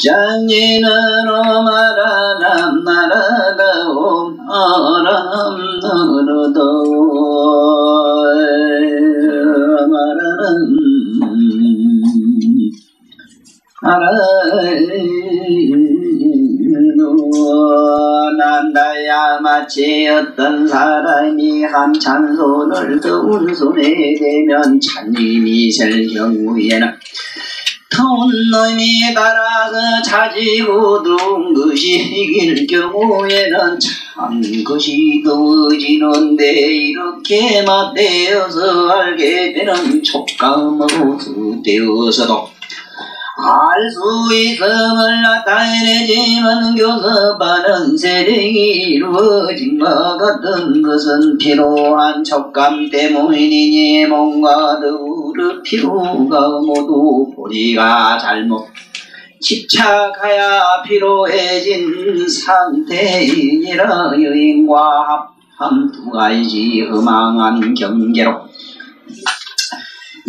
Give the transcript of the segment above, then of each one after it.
장인은 오마라 남나라다옴 아람나라도 마라람 아라이노 난다야 마치 어떤 사람이 한 찬손을 더운 손에 대면 찬님이 셀 경우에는 더운 놈이 따라서 차지고 들어온 것이 이길 경우에는 참 것이 더워지는데 이렇게 맞대어서 알게 되는 촉감으로 되어서도 알 수 있음을 나타내지만 교섭하는 세력이 이루어진 것 같은 것은 필요한 촉감 때문이니 몸과 더불어 피로가 모두 보리가 잘못 집착하여 피로해진 상태이니라. 여인과 합함 두 가지 험한 경계로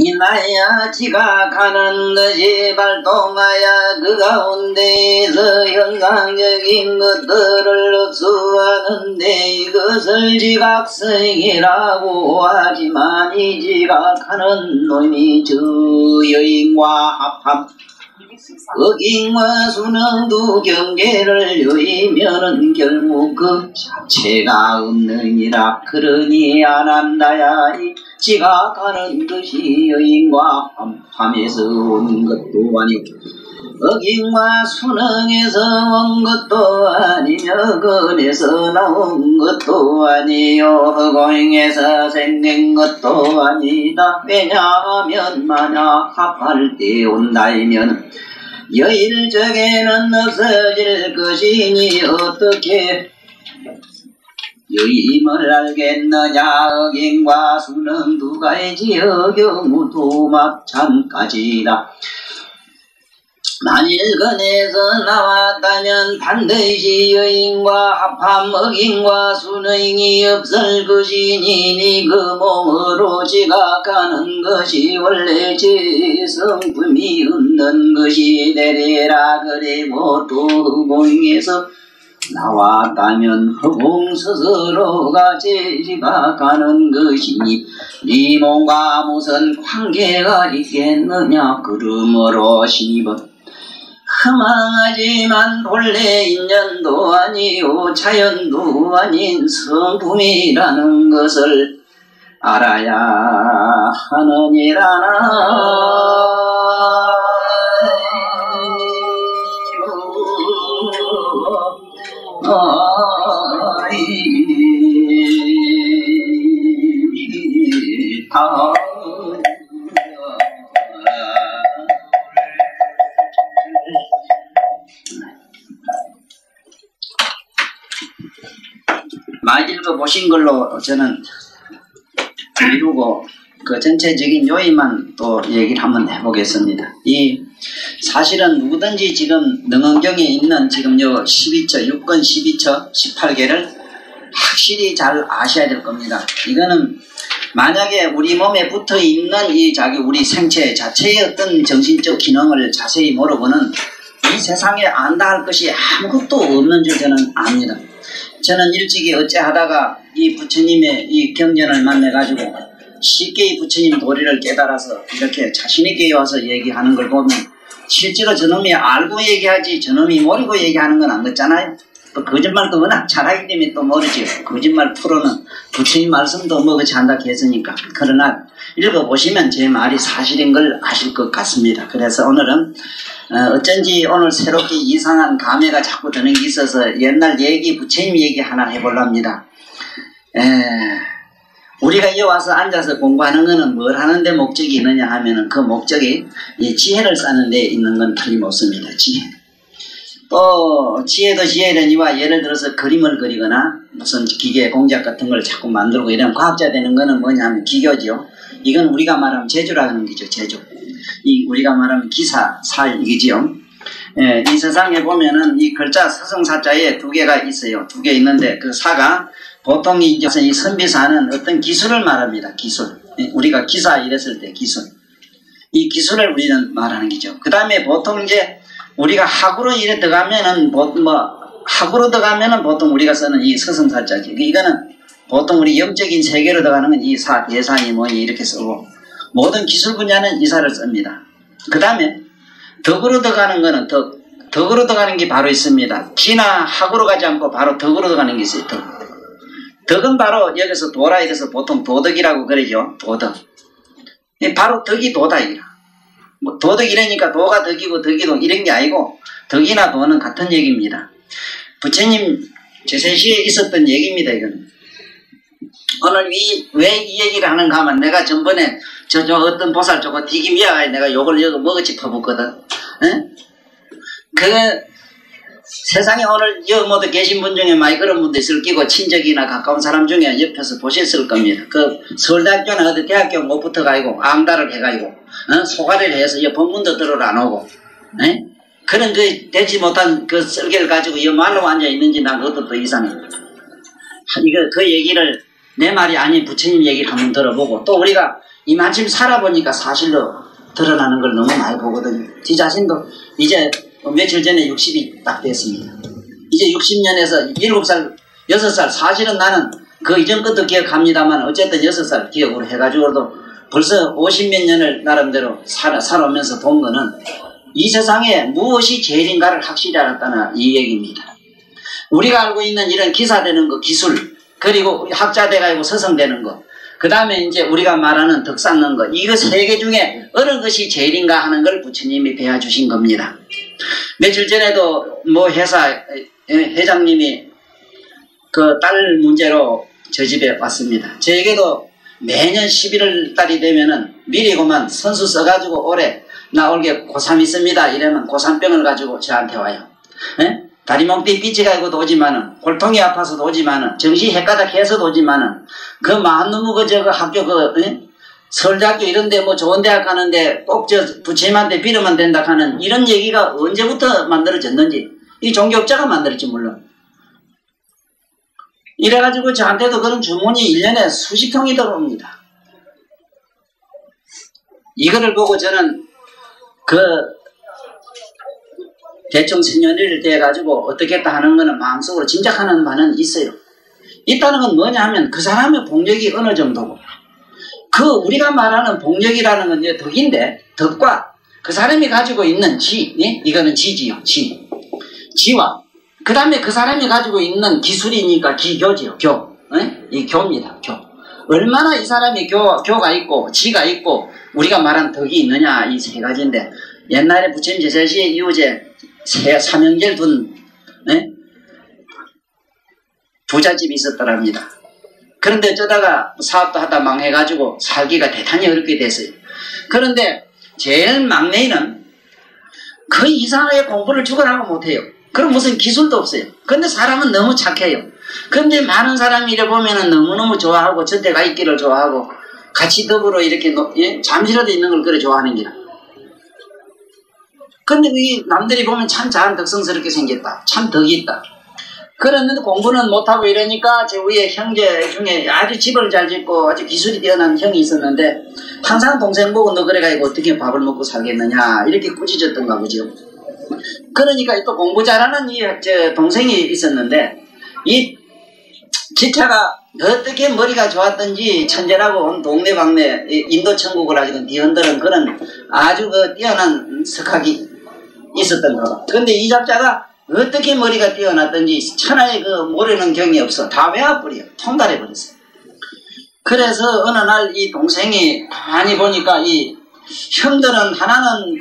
이나야 지각하는 것이 발동하여 그 가운데에서 현상적인 것들을 흡수하는데 이것을 지각성이라고 하지만 이 지각하는 놈이 저 여인과 합함 억인과 순응두 경계를 요이면은 결국 그 자체가 없느니라. 그러니 안한다야 이 지각하는 것이 여인과 합함에서 온 것도 아니고 억인과 순응에서 온 것도 아니며 건에서 나온 것도 아니요 허공에서 생긴 것도 아니다. 왜냐하면 만약 합할 때 온다이면 여일적에는 없어질 것이니 어떻게 여임을 알겠느냐. 억인과 순응 두 가지 어경우도 마찬가지다. 만일 건에서 나왔다면 반드시 여인과 합함 억인과 순응이 없을 것이니 그 몸으로 지각하는 것이 원래 제 성품이 없는 것이 되리라. 그리고 또 허공에서 나왔다면 허공 스스로가 지각하는 것이니 네 몸과 무슨 관계가 있겠느냐. 그러므로 신입은 허망하지만 본래 인연도 아니오 자연도 아닌 성품이라는 것을 알아야 하느니라나. 많이 읽어보신 걸로 저는 이루고 그 전체적인 요인만 또 얘기를 한번 해보겠습니다. 이 사실은 누구든지 지금 능언경에 있는 지금 요 12처, 6권 12처 18개를 확실히 잘 아셔야 될 겁니다. 이거는 만약에 우리 몸에 붙어 있는 이 우리 생체 자체의 어떤 정신적 기능을 자세히 모르고는 이 세상에 안다 할 것이 아무것도 없는 줄 저는 압니다. 저는 일찍이 어찌하다가 이 부처님의 이 경전을 만나가지고 쉽게 이 부처님 도리를 깨달아서 이렇게 자신있게 와서 얘기하는 걸 보면 실제로 저놈이 알고 얘기하지 저놈이 모르고 얘기하는 건 안 같잖아요. 또 거짓말도 워낙 잘하기 때문에 또 모르죠. 거짓말 프로는 부처님 말씀도 뭐 그렇지 한다고 했으니까. 그러나 읽어보시면 제 말이 사실인 걸 아실 것 같습니다. 그래서 오늘은 어쩐지 오늘 새롭게 이상한 감회가 자꾸 드는 게 있어서 옛날 얘기 부처님 얘기 하나 해보랍니다. 우리가 여기 와서 앉아서 공부하는 거는 뭘 하는데 목적이 있느냐 하면은 그 목적이 이 지혜를 쌓는 데 있는 건 틀림없습니다. 지혜. 또 지혜도 지혜려니와 예를 들어서 그림을 그리거나 무슨 기계 공작 같은 걸 자꾸 만들고 이런 과학자 되는 거는 뭐냐 하면 기교죠. 이건 우리가 말하면 제조라는 거죠. 제조. 이 우리가 말하면 기사, 살 이게지요. 예, 이 세상에 보면은 이 글자 서성사자에 두 개가 있어요. 두 개 있는데 그 사가 보통 이 선비사는 어떤 기술을 말합니다. 기술. 우리가 기사 이랬을 때 기술. 이 기술을 우리는 말하는 거죠. 그 다음에 보통 이제 우리가 학으로 이래 들어가면은 학으로 들어가면은 보통 우리가 쓰는 이 서성사자지. 이거는 보통 우리 영적인 세계로 들어가는 건 이사, 대사니 뭐니 이렇게 쓰고 모든 기술 분야는 이사를 씁니다. 그 다음에 덕으로 들어가는 거는 덕으로 들어가는 게 바로 있습니다. 기나 학으로 가지 않고 바로 덕으로 들어가는 게 있어요. 덕은 바로 여기서 도라 이래서 보통 도덕이라고 그러죠. 도덕. 바로 덕이 도다 이라. 뭐 도덕 이러니까 도가 덕이고 덕이 도 이런 게 아니고 덕이나 도는 같은 얘기입니다. 부처님 제세시에 있었던 얘기입니다. 이거는. 오늘 왜 이 얘기를 하는가 하면 내가 전번에 저 어떤 보살 저거 디김이야 내가 요걸 여기 먹었지 퍼붓거든. 그 세상에 오늘 여 모두 계신 분 중에 많이 그런 분도 있을 끼고 친척이나 가까운 사람 중에 옆에서 보셨을 겁니다. 그 서울대학교나 어디 대학교 못 붙어가지고 앙달을 해가지고 소가리를 해서 이 법문도 들으러 안 오고 그런 그 되지 못한 그 썰개를 가지고 이 말로 앉아 있는지 난 그것도 또 이상해. 이거 그 얘기를 내 말이 아닌 부처님 얘기를 한번 들어보고 또 우리가 이만큼 살아보니까 사실로 드러나는 걸 너무 많이 보거든요. 지 자신도 이제 며칠 전에 60이 딱 됐습니다. 이제 60년에서 7살, 6살 사실은 나는 그 이전 것도 기억합니다만 어쨌든 6살 기억으로 해가지고도 벌써 50몇 년을 나름대로 살아오면서 본 거는 이 세상에 무엇이 제일인가를 확실히 알았다는 이 얘기입니다. 우리가 알고 있는 이런 기사되는 거, 기술, 그리고 학자 돼가지고 서성되는 거, 그 다음에 이제 우리가 말하는 덕 쌓는 거, 이거 세 개 중에 어느 것이 제일인가 하는 걸 부처님이 배워주신 겁니다. 며칠 전에도 뭐 회사 회장님이 그 딸 문제로 저 집에 왔습니다. 저에게도 매년 11월 달이 되면은 미리 그만 선수 써가지고 올해 나 올게 고3 있습니다. 이러면 고3병을 가지고 저한테 와요. 다리몽띠 삐치 가지고도 오지만은 골통이 아파서도 오지만은 정시 헷가닥 해서도 오지만은 그 마흔 넘은 그 학교 서울대학교 이런데 뭐 좋은 대학 가는데 꼭 저 부처님한테 빌으면 된다 하는 이런 얘기가 언제부터 만들어졌는지 이 종교업자가 만들었지 물론. 이래가지고 저한테도 그런 주문이 1년에 수십 통이 들어옵니다. 이거를 보고 저는 대충 생년일 때 가지고 어떻게 했다 하는 거는 마음속으로 짐작하는 바는 있어요. 있다는 건 뭐냐 하면 그 사람의 복력이 어느 정도고 우리가 말하는 복력이라는 건 이제 덕인데 덕과 그 사람이 가지고 있는 이거는 지지요. 지와 그 다음에 그 사람이 가지고 있는 기술이니까 기교지요. 이 교입니다. 교. 얼마나 이 사람이 교가 있고 지가 있고 우리가 말한 덕이 있느냐 이 세 가지인데 옛날에 부처님 제설시에 이후제 삼형제를 둔 부잣집이 있었더랍니다. 그런데 어쩌다가 사업도 하다 망해가지고 살기가 대단히 어렵게 됐어요. 그런데 제일 막내는 그 이상하게 공부를 죽어나고 못해요. 그럼 무슨 기술도 없어요. 근데 사람은 너무 착해요. 근데 많은 사람이 이래 보면은 너무너무 좋아하고 저때가 있기를 좋아하고 같이 더불어 이렇게 잠시라도 있는 걸 그래 좋아하는 기라. 근데 이 남들이 보면 참 잘 덕성스럽게 생겼다. 참 덕이 있다. 그랬는데 공부는 못하고 이러니까 제 위에 형제 중에 아주 집을 잘 짓고 아주 기술이 뛰어난 형이 있었는데 항상 동생 보고 너 그래가지고 어떻게 밥을 먹고 살겠느냐 이렇게 꾸짖었던가 보죠. 그러니까 또 공부 잘하는 제 동생이 있었는데 이 기차가 어떻게 머리가 좋았던지 천재라고 온 동네방네 인도 천국을 아주 뒤흔드는 그런 아주 뛰어난 석학이 있었던 거. 근데 이 잡자가 어떻게 머리가 뛰어났던지 천하에 모르는 경이 없어. 다 외워버려. 통달해버렸어요. 그래서 어느 날 이 동생이 많이 보니까 이 형들은 하나는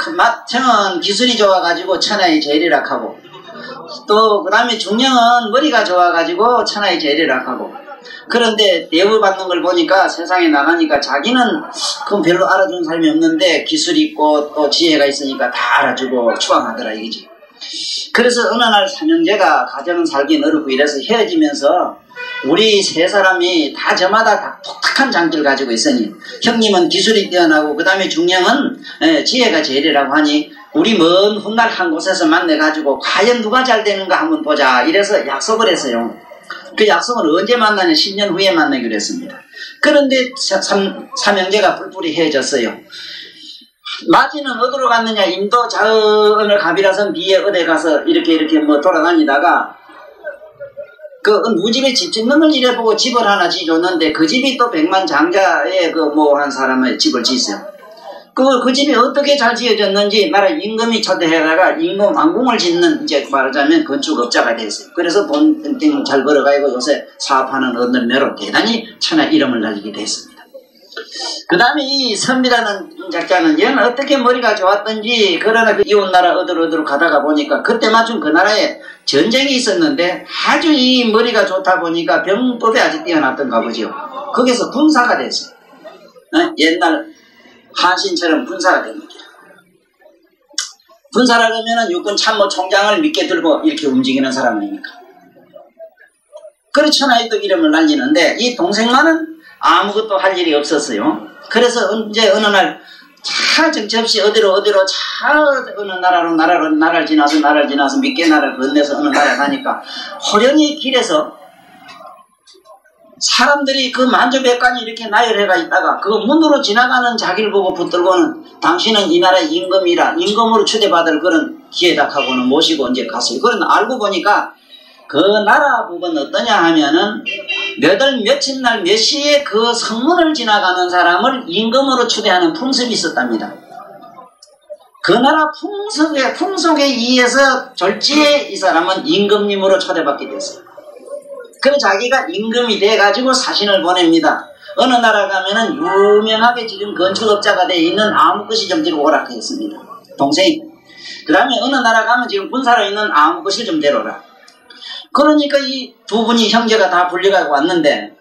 형은 기술이 좋아가지고 천하에 제일이라 하고 또 그 다음에 중령은 머리가 좋아가지고 천하에 제일이라 하고 그런데 대우받는 걸 보니까 세상에 나가니까 자기는 그건 별로 알아주는 사람이 없는데 기술이 있고 또 지혜가 있으니까 다 알아주고 추앙하더라 이거지. 그래서 어느 날 삼형제가 가정은 살기 어렵고 이래서 헤어지면서 우리 세 사람이 다 저마다 다 독특한 장기를 가지고 있으니 형님은 기술이 뛰어나고 그 다음에 중령은 지혜가 제일이라고 하니 우리 먼 훗날 한 곳에서 만나가지고 과연 누가 잘 되는가 한번 보자 이래서 약속을 했어요. 그 약속은 언제 만나냐 10년 후에 만나기로 했습니다. 그런데 삼형제가 뿔뿔이 헤어졌어요. 마지는 어디로 갔느냐 인도 자언을 가비라선 비에 어디 가서 이렇게 뭐 돌아다니다가 그 누집에 집 짓는 걸 이래보고 집을 하나 지줬는데 그 집이 또 백만장자의 그 뭐 한 사람의 집을 짓어요. 그 집이 어떻게 잘 지어졌는지 나라 임금이 초대해다가 임금 왕궁을 짓는 이제 말하자면 건축업자가 됐어요. 그래서 돈 땡땡 잘 벌어가지고 요새 사업하는 어른매로 대단히 천하 이름을 날리게 됐습니다. 그 다음에 이 선비라는 작자는 얘는 어떻게 머리가 좋았던지 그러나 그 이웃나라 어디로 가다가 보니까 그때 마침 그 나라에 전쟁이 있었는데 아주 이 머리가 좋다 보니까 병법에 아주 뛰어났던가 보지요. 거기서 군사가 됐어요. 옛날 한신처럼 군사가 됩니다. 군사라 그러면은 육군 참모총장을 밑에 들고 이렇게 움직이는 사람 아닙니까? 그렇죠. 나이도 이름을 날리는데 이 동생만은 아무것도 할 일이 없었어요. 그래서 언제 어느 날 차 정처없이 어디로 차 어느 나라를 지나서 밑에 나라를 건너서 어느 나라에 가니까 호련히 길에서 사람들이 그 만주백관이 이렇게 나열해가 있다가 그 문으로 지나가는 자기를 보고 붙들고는 당신은 이 나라의 임금이라 임금으로 초대받을 그런 기회다하고는 모시고 이제 갔어요. 그런 알고 보니까 그 나라 부분 어떠냐 하면은 며칠 날 몇 시에 그 성문을 지나가는 사람을 임금으로 초대하는 풍습이 있었답니다. 그 나라 풍속에 의해서 졸지에 이 사람은 임금님으로 초대받게 됐어요. 그래서 자기가 임금이 돼가지고 사신을 보냅니다. 어느 나라 가면은 유명하게 지금 건축업자가 되어 있는 아무것이 좀 데려오라 했습니다. 동생이. 그 다음에 어느 나라 가면 지금 군사로 있는 아무것을 좀 데려오라. 그러니까 이 두 분이 형제가 다 불려가고 왔는데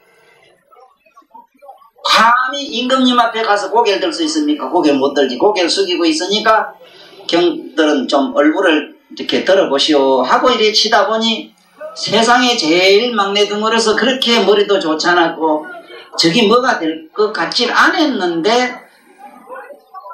감히 임금님 앞에 가서 고개를 들 수 있습니까? 고개를 못 들지. 고개를 숙이고 있으니까 경들은 좀 얼굴을 이렇게 들어보시오 하고 이렇게 치다 보니 세상에 제일 막내 둥어려서 그렇게 머리도 좋지 않았고 저기 뭐가 될 것 같질 않았는데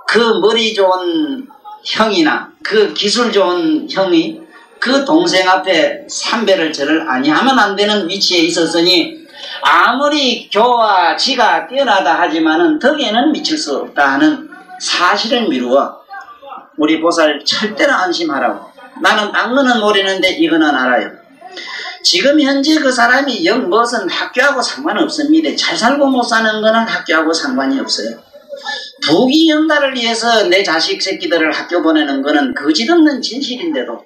그 머리 좋은 형이나 그 기술 좋은 형이 그 동생 앞에 삼배를 절을 아니하면 안 되는 위치에 있었으니 아무리 교와 지가 뛰어나다 하지만은 덕에는 미칠 수 없다 하는 사실을 미루어 우리 보살 절대로 안심하라고. 나는 딴 거는 모르는데 이거는 알아요. 지금 현재 그 사람이 무엇은 학교하고 상관없습니다. 잘 살고 못 사는 거는 학교하고 상관이 없어요. 부귀영달을 위해서 내 자식 새끼들을 학교 보내는 거는 거짓없는 진실인데도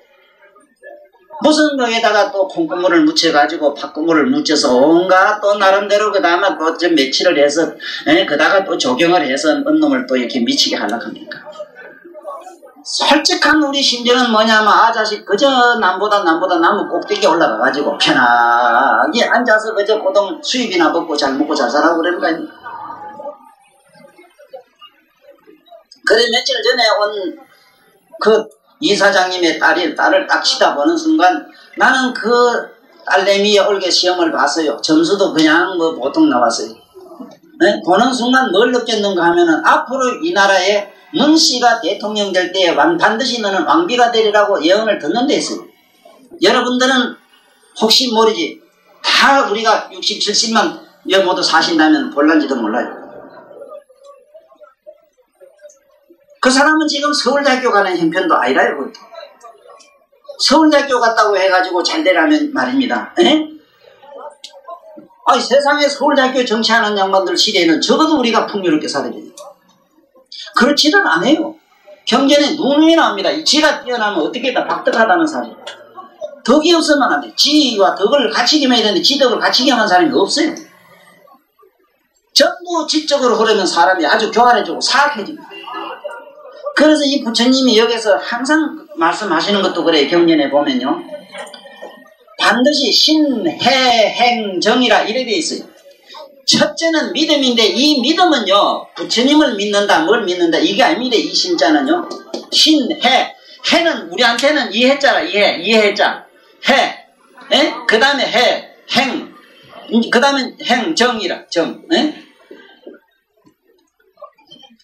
무슨 거에다가 또 콩고물을 묻혀가지고 팥고물을 묻혀서 온갖 또 나름대로 그 다음에 또 좀 며칠을 해서 그다가 또 조경을 해서 언놈을 또 이렇게 미치게 하려고 합니까? 솔직한 우리 심정은 뭐냐면 아 자식 그저 남보다 나무 꼭대기에 올라가가지고 편하게 앉아서 그저 고동 수입이나 먹고 잘 먹고 잘 살라고 그러는 거 아니에요? 그래 며칠 전에 온 그 이사장님의 딸을 딱 치다보는 순간 나는 그 딸내미의 올개 시험을 봤어요. 점수도 그냥 뭐 보통 나왔어요. 보는 순간 뭘 느꼈는가 하면은 앞으로 이 나라에 문 씨가 대통령 될 때에 반드시 너는 왕비가 되리라고 예언을 듣는 데 있어요. 여러분들은 혹시 모르지 다 우리가 60, 70만 모두 사신다면 볼란지도 몰라요. 그 사람은 지금 서울대학교 가는 형편도 아니라요. 그것도. 서울대학교 갔다고 해가지고 잘 되라면 말입니다. 아니, 세상에 서울대학교 정치하는 양반들 시대에는 적어도 우리가 풍요롭게 살아야 돼요. 그렇지는 않아요. 경전에 누누이 나옵니다. 지가 뛰어나면 어떻게 다 박덕하다는 사실. 덕이 없으면 안 돼. 지와 덕을 같이 겸해야 되는데 지덕을 같이 겸한 사람이 없어요. 전부 지적으로 흐르면 사람이 아주 교활해지고 사악해집니다. 그래서 이 부처님이 여기서 항상 말씀하시는 것도 그래요. 경전에 보면요. 반드시 신, 해, 행, 정이라 이래 돼 있어요. 첫째는 믿음인데 이 믿음은요. 부처님을 믿는다, 뭘 믿는다 이게 아닙니다. 이 신자는요. 신, 해, 해는 우리한테는 이해자라 이해자. 해, 그 다음에 해, 행, 그 다음에 행, 정이라 정.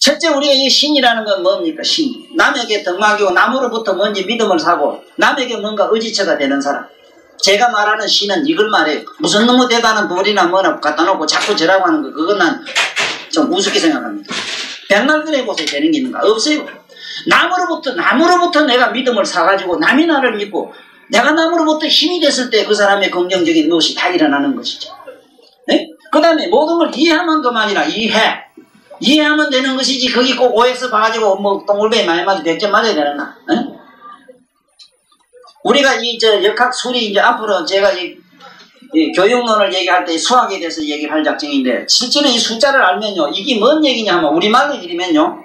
첫째 우리가 이 신이라는 건 뭡니까? 신. 남에게 덕망이고 남으로부터 뭔지 믿음을 사고 남에게 뭔가 의지처가 되는 사람. 제가 말하는 신은 이걸 말해요. 무슨 너무 대단한 돌이나 뭐나 갖다 놓고 자꾸 저라고 하는 거 그건 난 좀 우습게 생각합니다. 백날 그래 보세요. 되는 게 있는가? 없어요. 남으로부터 내가 믿음을 사가지고 남이 나를 믿고 내가 남으로부터 힘이 됐을 때 그 사람의 긍정적인 무엇이 다 일어나는 것이죠. 네? 그 다음에 모든 걸 이해하면 그만이라. 이해하면 되는 것이지 거기 꼭 OX 봐가지고 뭐 동글뱅이 많이 맞아 100점 맞아야 되는가? 네? 우리가 역학 수리 이제 앞으로 제가 이 교육론을 얘기할 때 수학에 대해서 얘기를 할 작정인데 실제로 이 숫자를 알면요 이게 뭔 얘기냐 하면 우리말로 이르면요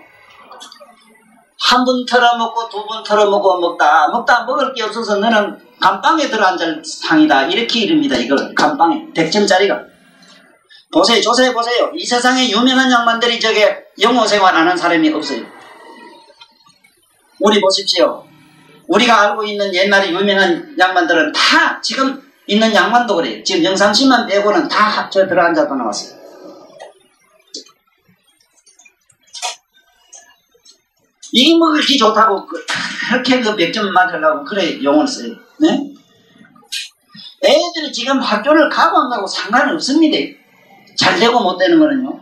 한 번 털어먹고 두 번 털어먹고 먹다 먹을 게 없어서 너는 감방에 들어앉을 상이다 이렇게 이릅니다. 이걸 감방에 100점짜리가 보세요. 조사해 보세요. 이 세상에 유명한 양반들이 저게 영어 생활하는 사람이 없어요. 우리 보십시오. 우리가 알고 있는 옛날에 유명한 양반들은 다 지금 있는 양반도 그래요. 지금 영상씨만 빼고는 다 저 들어앉아서 나왔어요. 이게 뭐 그렇게 좋다고 그렇게 그 100점 맞으려고 그래 용어를 써요. 네? 애들이 지금 학교를 가고 안 가고 상관은 없습니다. 잘 되고 못 되는 거는요.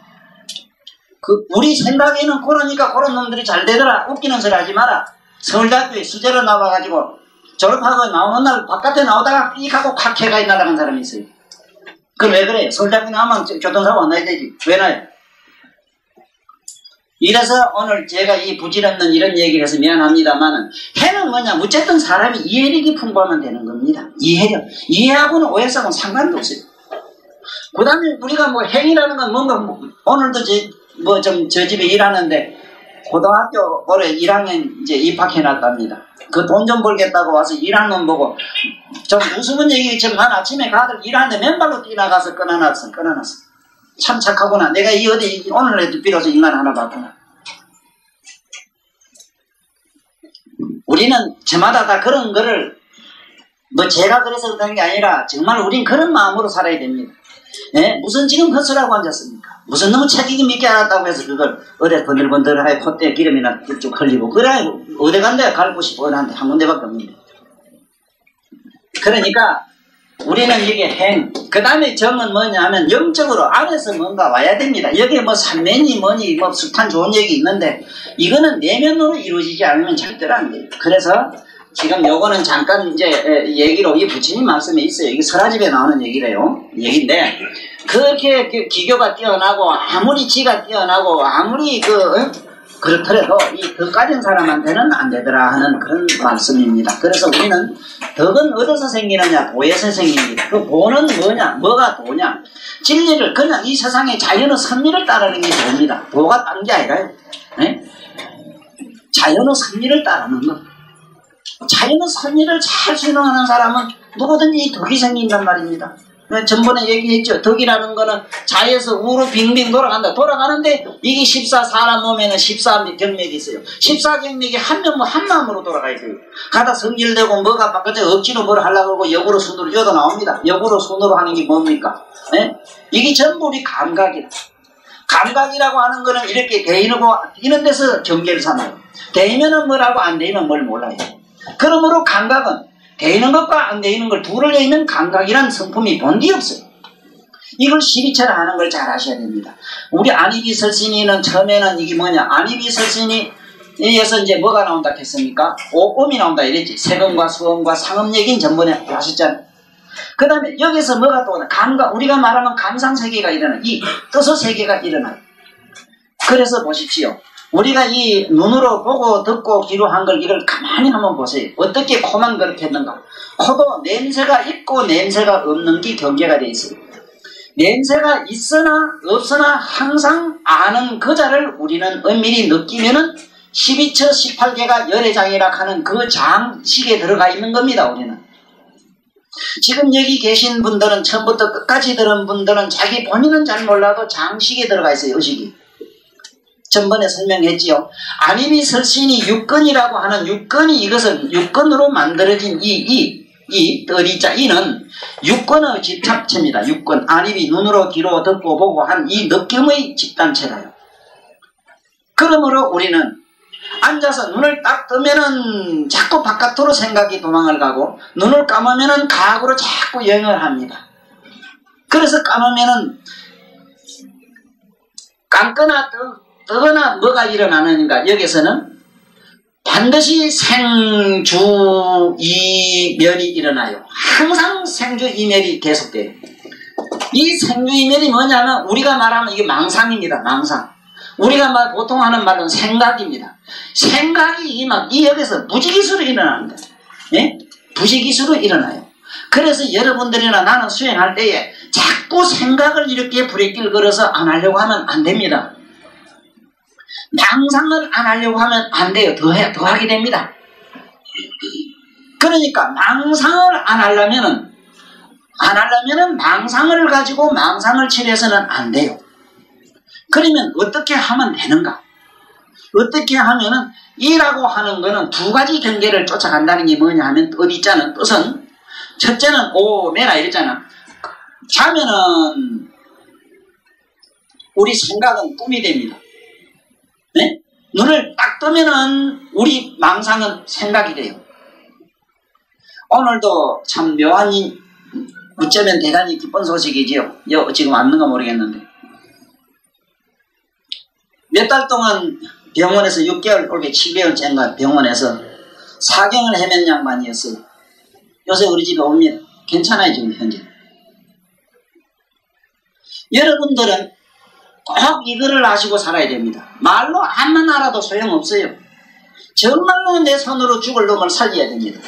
우리 생각에는 그러니까 그런 놈들이 잘 되더라. 웃기는 소리 하지 마라. 서울대학교에 수재로 나와가지고 졸업하고 나오는 날 바깥에 나오다가 삐 하고 콱 해가 날아간 사람이 있어요. 그럼 왜 그래요? 서울대학교 나오면 교통사고 안 나야 되지. 왜 나요? 이래서 오늘 제가 이 부질없는 이런 얘기를 해서 미안합니다만은 해는 뭐냐? 어쨌든 사람이 이해력이 풍부하면 되는 겁니다. 이해력. 이해하고는 OX하고는 상관도 없어요. 그 다음에 우리가 뭐 행이라는 건 뭔가 오늘도 저 집에 일하는데 고등학교 올해 1학년 이제 입학해놨답니다. 그 돈 좀 벌겠다고 와서 일하는 놈 보고 좀 무서운 얘기지만 난 아침에 가들 일하는데 맨발로 뛰어나가서 끊어놨어. 참 착하구나. 내가 이 어디 오늘에도 비로소 인간 하나 봤구나. 우리는 저마다 다 그런 거를 뭐 제가 그래서 그런 게 아니라 정말 우린 그런 마음으로 살아야 됩니다. 예? 무슨 지금 헛소리하고 앉았습니까? 무슨 너무 책임감 있게 알았다고 해서 그걸 어디 번들번들하게 콧대에 기름이나 쭉 흘리고 그래 어디 간데 갈 곳이 뻔한데 한 군데밖에 없는데. 그러니까 우리는 이게 행, 그 다음에 정은 뭐냐 하면 영적으로 안에서 뭔가 와야 됩니다. 여기에 뭐 산면이 뭐니 뭐 숱한 좋은 얘기 있는데 이거는 내면으로 이루어지지 않으면 절대로 안 돼요. 그래서 지금 요거는 잠깐 이제 얘기로 이 부처님 말씀에 있어요. 이게 설화집에 나오는 얘기인데 그렇게 기교가 뛰어나고 아무리 지가 뛰어나고 아무리 그렇더라도 이 덕 가진 사람한테는 안 되더라 하는 그런 말씀입니다. 그래서 우리는 덕은 어디서 생기느냐? 도에서 생깁니다. 그 도는 뭐냐? 뭐가 도냐? 진리를 그냥 이 세상의 자연의 선리를 따르는 게 도입니다. 도가 딴 게 아니라요. 네? 자연의 선리를 따르는 것. 자연의 선리를 잘 순응하는 사람은 누구든지 덕이 생긴단 말입니다. 전번에 얘기했죠. 덕이라는 거는 자에서 우로 빙빙 돌아간다. 돌아가는데 이게 14 사람 몸에는 14경맥이 있어요. 14경맥이 한 마음으로 돌아가야 돼요. 가다 성질되고 뭐가 바깥에 억지로 뭘 하려고 그러고 역으로 순으로 여도 나옵니다. 역으로 순으로 하는 게 뭡니까? 네? 이게 전부 우리 감각이다. 감각이라고 하는 거는 이렇게 대인하고 이런 데서 경계를 삼아요. 대이면은 뭐라고 안 대이면 뭘 몰라요. 그러므로 감각은 대이는 것과 안 대이는 걸 둘을 내면 감각이란 성품이 본디 없어요. 이걸 시비처럼 하는 걸 잘 아셔야 됩니다. 우리 안이비설신이는 처음에는 이게 뭐냐? 안이비설신이에서 이제 뭐가 나온다 했습니까? 오음이 나온다 이랬지. 세금과 수음과 상음 얘기는 전번에 하셨잖아요. 그 다음에 여기서 뭐가 또 오나? 감각, 우리가 말하면 감상세계가 일어나요. 이 뜻의 세계가 일어나요. 그래서 보십시오. 우리가 이 눈으로 보고 듣고 귀로 한 걸 이걸 가만히 한번 보세요. 어떻게 코만 그렇게 했는가. 코도 냄새가 있고 냄새가 없는 게 경계가 되어 있어요. 냄새가 있으나 없으나 항상 아는 그 자를 우리는 엄밀히 느끼면은 12처 18개가 열애장이라 하는 그 장식에 들어가 있는 겁니다. 우리는. 지금 여기 계신 분들은 처음부터 끝까지 들은 분들은 자기 본인은 잘 몰라도 장식에 들어가 있어요. 의식이. 전번에 설명했지요. 안이비설신이 육根이라고 하는 육根이 이것은 육根으로 만들어진 이 떠리자 이는 육根의 집합체입니다. 육根안이비 눈으로 귀로 듣고 보고 한 이 느낌의 집단체라요. 그러므로 우리는 앉아서 눈을 딱 뜨면은 자꾸 바깥으로 생각이 도망을 가고 눈을 감으면은 과거로 자꾸 여행을 합니다. 그래서 감으면은 감거나 뜨거나 뭐가 일어나는가? 여기서는 반드시 생주이멸이 일어나요. 항상 생주이멸이 계속돼요. 이 생주이멸이 뭐냐면 우리가 말하면 이게 망상입니다. 망상. 우리가 보통 하는 말은 생각입니다. 생각이 이 여기서 무지기수로 일어나는 거예요. 예? 부지기수로 일어나요. 그래서 여러분들이나 나는 수행할 때에 자꾸 생각을 이렇게 브레이크를 걸어서 안 하려고 하면 안 됩니다. 망상을 안 하려고 하면 안 돼요. 더 하게 됩니다. 그러니까 망상을 안 하려면은 망상을 가지고 망상을 치료해서는 안 돼요. 그러면 어떻게 하면 되는가? 어떻게 하면은 이라고 하는 거는 두 가지 경계를 쫓아간다는 게 뭐냐 하면 어디 있잖아. 뜻은 첫째는 오메라 이랬잖아. 자면은 우리 생각은 꿈이 됩니다. 네? 눈을 딱 뜨면은 우리 망상은 생각이 돼요. 오늘도 참 묘한 어쩌면 대단히 기쁜 소식이지요. 지금 왔는가 모르겠는데 몇 달 동안 병원에서 6개월, 올게 7개월째인가 병원에서 사경을 헤맨 양반이었어요. 요새 우리 집에 옵니다. 괜찮아요 지금 현재. 여러분들은 꼭 이거를 아시고 살아야 됩니다. 말로 암만 알아도 소용없어요. 정말로 내 손으로 죽을 놈을 살려야 됩니다.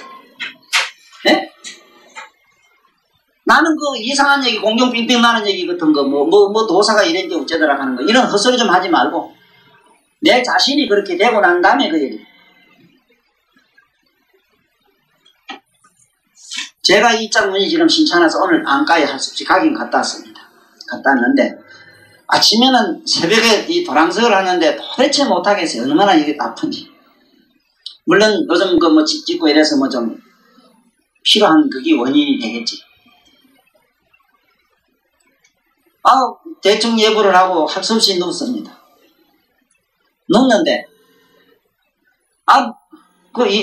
네? 나는 그 이상한 얘기, 공룡빙빙 나는 얘기 같은 거, 도사가 이랬는지 어쩌더라 하는 거, 이런 헛소리 좀 하지 말고, 내 자신이 그렇게 되고 난 다음에 그 얘기. 제가 이 장문이 지금 신청해서 오늘 안과에 할 수 없이 가긴 갔다 왔습니다. 갔다 왔는데, 아침에는 새벽에 이 도랑석을 하는데 도대체 못하겠어요. 얼마나 이게 아픈지. 물론 요즘 그 집 짓고 이래서 좀 필요한 그게 원인이 되겠지. 대충 예보를 하고 할 수 없이 눕습니다. 눕는데,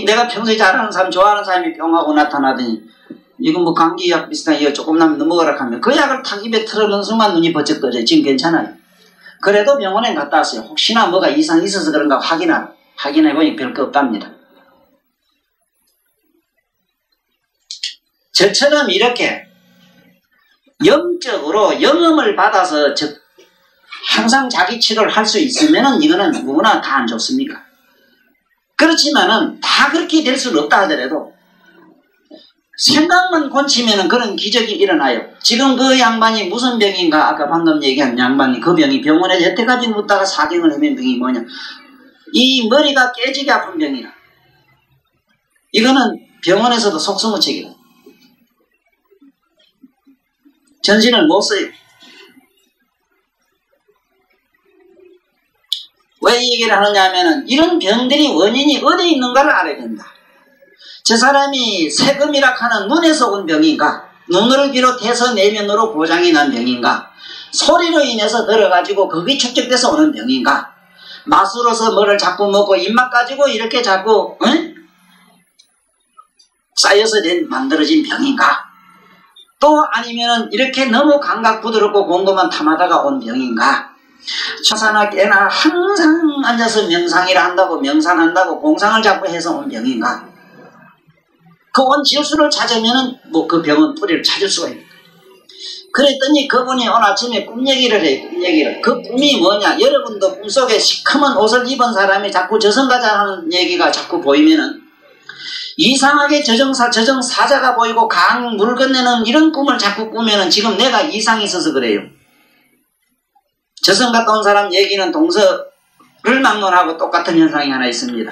내가 평소에 잘하는 사람, 좋아하는 사람이 병하고 나타나더니, 이거 감기약 비슷한 이거 조금 나면 넘어가라 하면 그 약을 탁 입에 틀어놓은 순간 눈이 번쩍 떠져요. 지금 괜찮아요. 그래도 병원에 갔다 왔어요. 혹시나 뭐가 이상이 있어서 그런가 확인해보니 별거 없답니다. 저처럼 이렇게 영적으로 영험을 받아서 항상 자기 치료를 할 수 있으면은 이거는 누구나 다 안 좋습니까? 그렇지만은 다 그렇게 될 수는 없다 하더라도 생각만 고치면은 그런 기적이 일어나요. 지금 그 양반이 무슨 병인가? 아까 방금 얘기한 양반이 그 병이 병원에 여태까지 묻다가 사경을 헤맨 병이 뭐냐? 이 머리가 깨지게 아픈 병이라. 이거는 병원에서도 속수무책이다. 전신을 못 써요. 왜 이 얘기를 하느냐 하면은 이런 병들이 원인이 어디에 있는가를 알아야 된다. 저 사람이 세금이라 하는 눈에서 온 병인가? 눈을 비롯해서 내면으로 고장이 난 병인가? 소리로 인해서 들어가지고 그게 축적돼서 오는 병인가? 맛으로서 뭐를 자꾸 먹고 입맛 가지고 이렇게 자꾸 쌓여서 만들어진 병인가? 또 아니면은 이렇게 너무 감각 부드럽고 곰곰한 탐하다가 온 병인가? 초사나 깨나 항상 앉아서 명상이라 한다고 명상한다고 공상을 자꾸 해서 온 병인가? 그 온 질수를 찾으면은 그 병은 뿌리를 찾을 수가 있다. 그랬더니 그분이 오늘 아침에 꿈 얘기를 해요. 꿈 얘기를. 그 꿈이 뭐냐? 여러분도 꿈속에 시커먼 옷을 입은 사람이 자꾸 저승가자 하는 얘기가 자꾸 보이면은 이상하게 저승사자가 보이고 강 물 건네는 이런 꿈을 자꾸 꾸면은 지금 내가 이상이 있어서 그래요. 저승 갔다 온 사람 얘기는 동서를 막론하고 똑같은 현상이 하나 있습니다.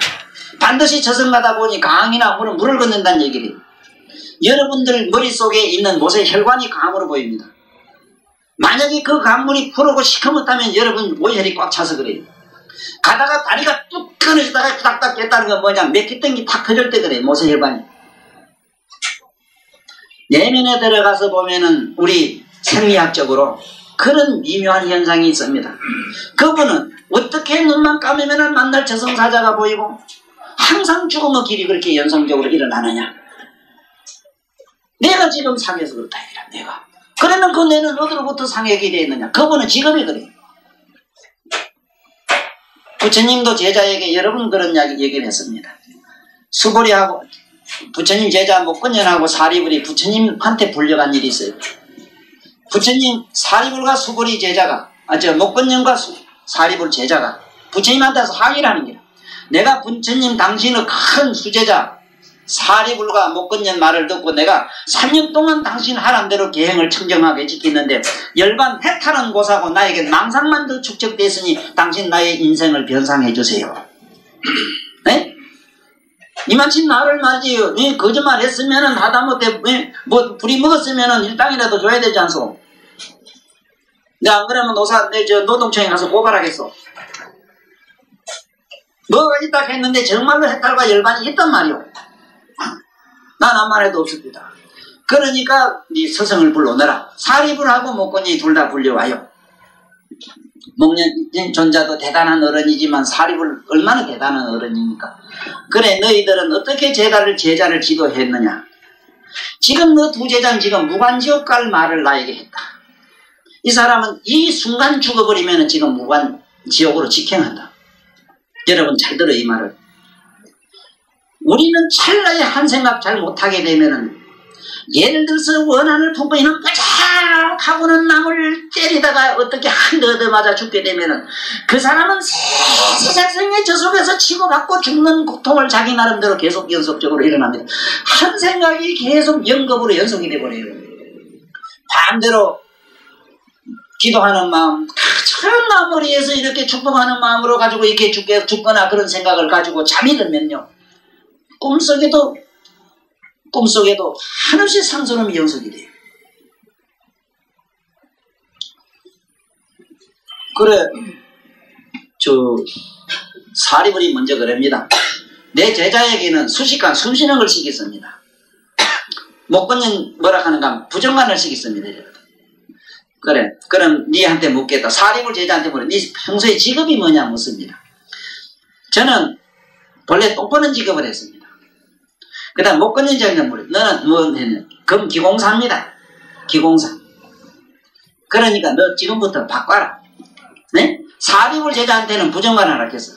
반드시 저승 가다 보니 강이나 물을 건넨다는 얘기를. 여러분들 머릿속에 있는 모세 혈관이 강으로 보입니다. 만약에 그 강물이 푸르고 시커멓다면 여러분 모혈이 꽉 차서 그래요. 가다가 다리가 뚝 끊어지다가 딱딱 깼다는 건 뭐냐? 맥히등이 탁 터질 때 그래요. 모세 혈관이. 내면에 들어가서 보면은 우리 생리학적으로 그런 미묘한 현상이 있습니다. 그분은 어떻게 눈만 감으면 만날 저승사자가 보이고 항상 죽음의 길이 그렇게 연성적으로 일어나느냐. 내가 지금 상해서 그렇다 이라 내가. 그러면 그 내는 어디로부터 상해 길이 있느냐. 그분은 직업이 그래요. 부처님도 제자에게 여러 번 그런 얘기를 했습니다. 수보리하고 부처님 제자 목건년하고 사리불이 부처님한테 불려간 일이 있어요. 부처님 사리불과 수보리 제자가 목건년과 사리불 제자가 부처님한테서 항의를 하는 거예요. 내가 부처님 당신의 큰 수제자 사리불과 목건년 말을 듣고 내가 3년 동안 당신 하란 대로 계행을 청정하게 지키는데 열반 해탈은 고사고 나에게 망상만 더 축적됐으니 당신 나의 인생을 변상해 주세요. 네? 이만큼 나를 말이에요. 거짓말 했으면은 하다못해 뭐 불이 먹었으면은 일당이라도 줘야 되지 않소? 내가 안 그러면 노동청에 가서 고발하겠어. 뭐가 있다 했는데 정말로 해탈과 열반이 있단 말이오. 난 아무 말해도 없습니다. 그러니까 네 스승을 불러내라. 사리불하고 목건이 둘 다 불려와요. 목련 존자도 대단한 어른이지만 사리불 얼마나 대단한 어른입니까? 그래 너희들은 어떻게 제자를 지도했느냐. 지금 너 두 제자는 지금 무관지옥 갈 말을 나에게 했다. 이 사람은 이 순간 죽어버리면 지금 무관지옥으로 직행한다. 여러분 잘 들어 이 말을. 우리는 찰나에 한 생각 잘 못하게 되면은 예를 들어서 원한을 품고 있는 뾰족하고는 남을 때리다가 어떻게 한 대 얻어맞아 죽게 되면은 그 사람은 세상에 저 속에서 치고받고 죽는 고통을 자기 나름대로 계속 연속적으로 일어납니다. 한 생각이 계속 연겁으로 연속이 돼버려요. 반대로 기도하는 마음, 저 나머리에서 이렇게 축복하는 마음으로 가지고 이렇게 죽거나 그런 생각을 가지고 잠이 들면요. 꿈속에도 한없이 상스러움이 연속이 돼요. 그래, 사리불이 먼저 그럽니다. 내 제자에게는 수시간 숨 쉬는 걸 시켰습니다. 목건년 뭐라 하는가 부정관을 시켰습니다. 그래, 그럼 니한테 묻겠다. 사리불 제자한테 물어. 니 평소에 직업이 뭐냐 묻습니다. 저는 본래 똥 뽀는 직업을 했습니다. 그 다음 목건년 제자한테 물어. 너는 뭐 했냐? 금기공사입니다. 기공사. 그러니까 너 지금부터 바꿔라. 네? 사리불 제자한테는 부정관 하라 했어.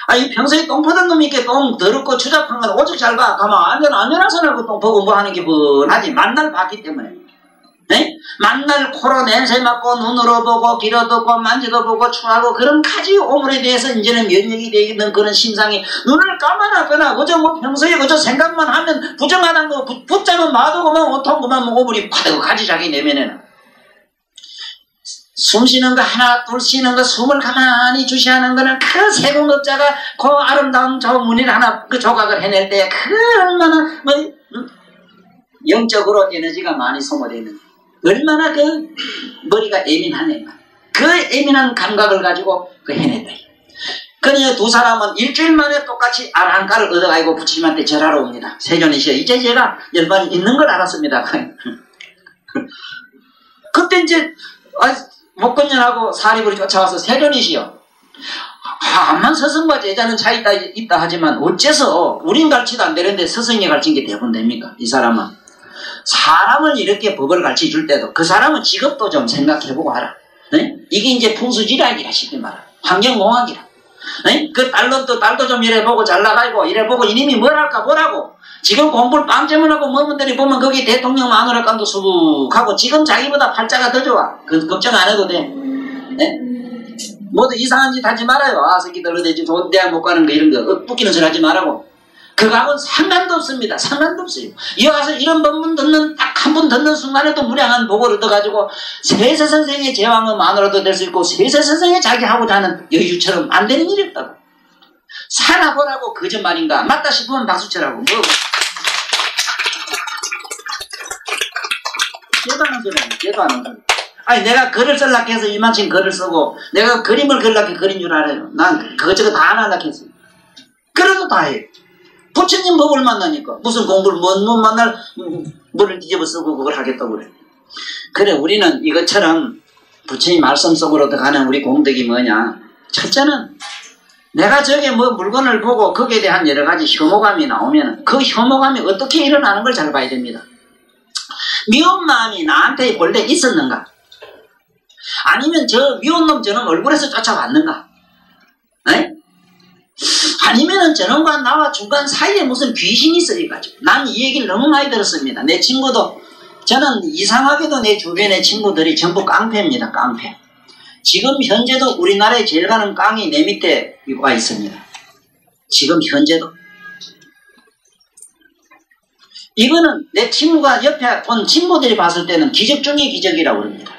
아니 평소에 똥 퍼던 놈이 이렇게 똥 더럽고 추잡한 건 오죽 잘 봐. 가만 안전하서나 똥 퍼고 뭐 하는 게 뻔하지. 만날 봤기 때문에. 네? 만날 코로 냄새 맡고 눈으로 보고 귀로 듣고 만지도 보고 추하고 그런 가지 오물에 대해서 이제는 면역이 되어 있는 그런 심상이 눈을 감아놨거나 그저 뭐 평소에 그저 생각만 하면 부정하다는 거 붙잡으면 마도고만 오통고만 오물이 파도 가지작이 내면에는 숨 쉬는 거 하나 둘 쉬는 거 숨을 가만히 주시하는 거는 그 세공업자가 그 아름다운 저 무늬를 하나 그 조각을 해낼 때 그 얼마나 뭐 영적으로 에너지가 많이 소모되어 있는 얼마나 그 머리가 예민하네. 그 예민한 감각을 가지고 그 해냈다. 그러니 두 사람은 일주일 만에 똑같이 아라한가를 얻어가지고 부처님한테 절하러 옵니다. 세존이시여 이제 제가 열반이 있는 걸 알았습니다. 그때 이제 목건년하고 사리불이 쫓아와서 세존이시여 암만 스승과 제자는 차이 있다 하지만 어째서 우린 가르치도 안 되는데 스승이 가르친 게 대부분 됩니까? 이 사람은 사람을 이렇게 법을 가르쳐 줄 때도 그 사람은 직업도 좀 생각해보고 하라. 네? 이게 이제 풍수지락이라 쉽게 말하라. 환경공학이라. 네? 그 딸도 좀 이래보고 잘나가고 이래보고 이님이 뭐라고 지금 공부를 빵점을 하고 머문들이 보면 거기 대통령 마누라감도 수북하고 지금 자기보다 팔자가 더 좋아. 그 걱정 안 해도 돼. 네? 모두 이상한 짓 하지 말아요. 새끼들 어디 좋은 대학 못 가는 거 이런 거 웃기는 소리 하지 말라고. 그거하고는 상관도 없습니다. 상관도 없어요. 이에 와서 이런 법문 듣는 딱 한 번 듣는 순간에도 무량한 복을 얻어가지고 세세 선생의 제왕의 마누라도 될 수 있고 세세 선생의 자기 하고자 하는 여유처럼 안 되는 일이 없다고. 살아보라고 거짓말인가 맞다 싶으면 박수쳐라고. 뭐 제도 하는 소리 아니야. 제도 하는 소리. 아니 내가 글을 쓸라 해서 이만큼 글을 쓰고 내가 그림을 그리려 해 그린 줄 알아요. 난 그것저것 다 안 하려 했어. 그래도 다 해. 부처님 법을 만나니까 무슨 공부를 뭔 만날 뭐를 뒤집어 쓰고 그걸 하겠다고 그래. 그래 우리는 이것처럼 부처님 말씀 속으로 들어가는 우리 공덕이 뭐냐. 첫째는 내가 저게 뭐 물건을 보고 거기에 대한 여러 가지 혐오감이 나오면 그 혐오감이 어떻게 일어나는 걸 잘 봐야 됩니다. 미운 마음이 나한테 본래 있었는가? 아니면 저 미운 놈 저놈 얼굴에서 쫓아왔는가? 에? 아니면은 저놈과 나와 중간 사이에 무슨 귀신이 있어가지고 난 이 얘기를 너무 많이 들었습니다. 내 친구도 저는 이상하게도 내 주변의 친구들이 전부 깡패입니다. 깡패. 지금 현재도 우리나라에 제일 가는 깡이 내 밑에 와 있습니다. 지금 현재도. 이거는 내 친구가 옆에 온 친구들이 봤을 때는 기적 중의 기적이라고 합니다.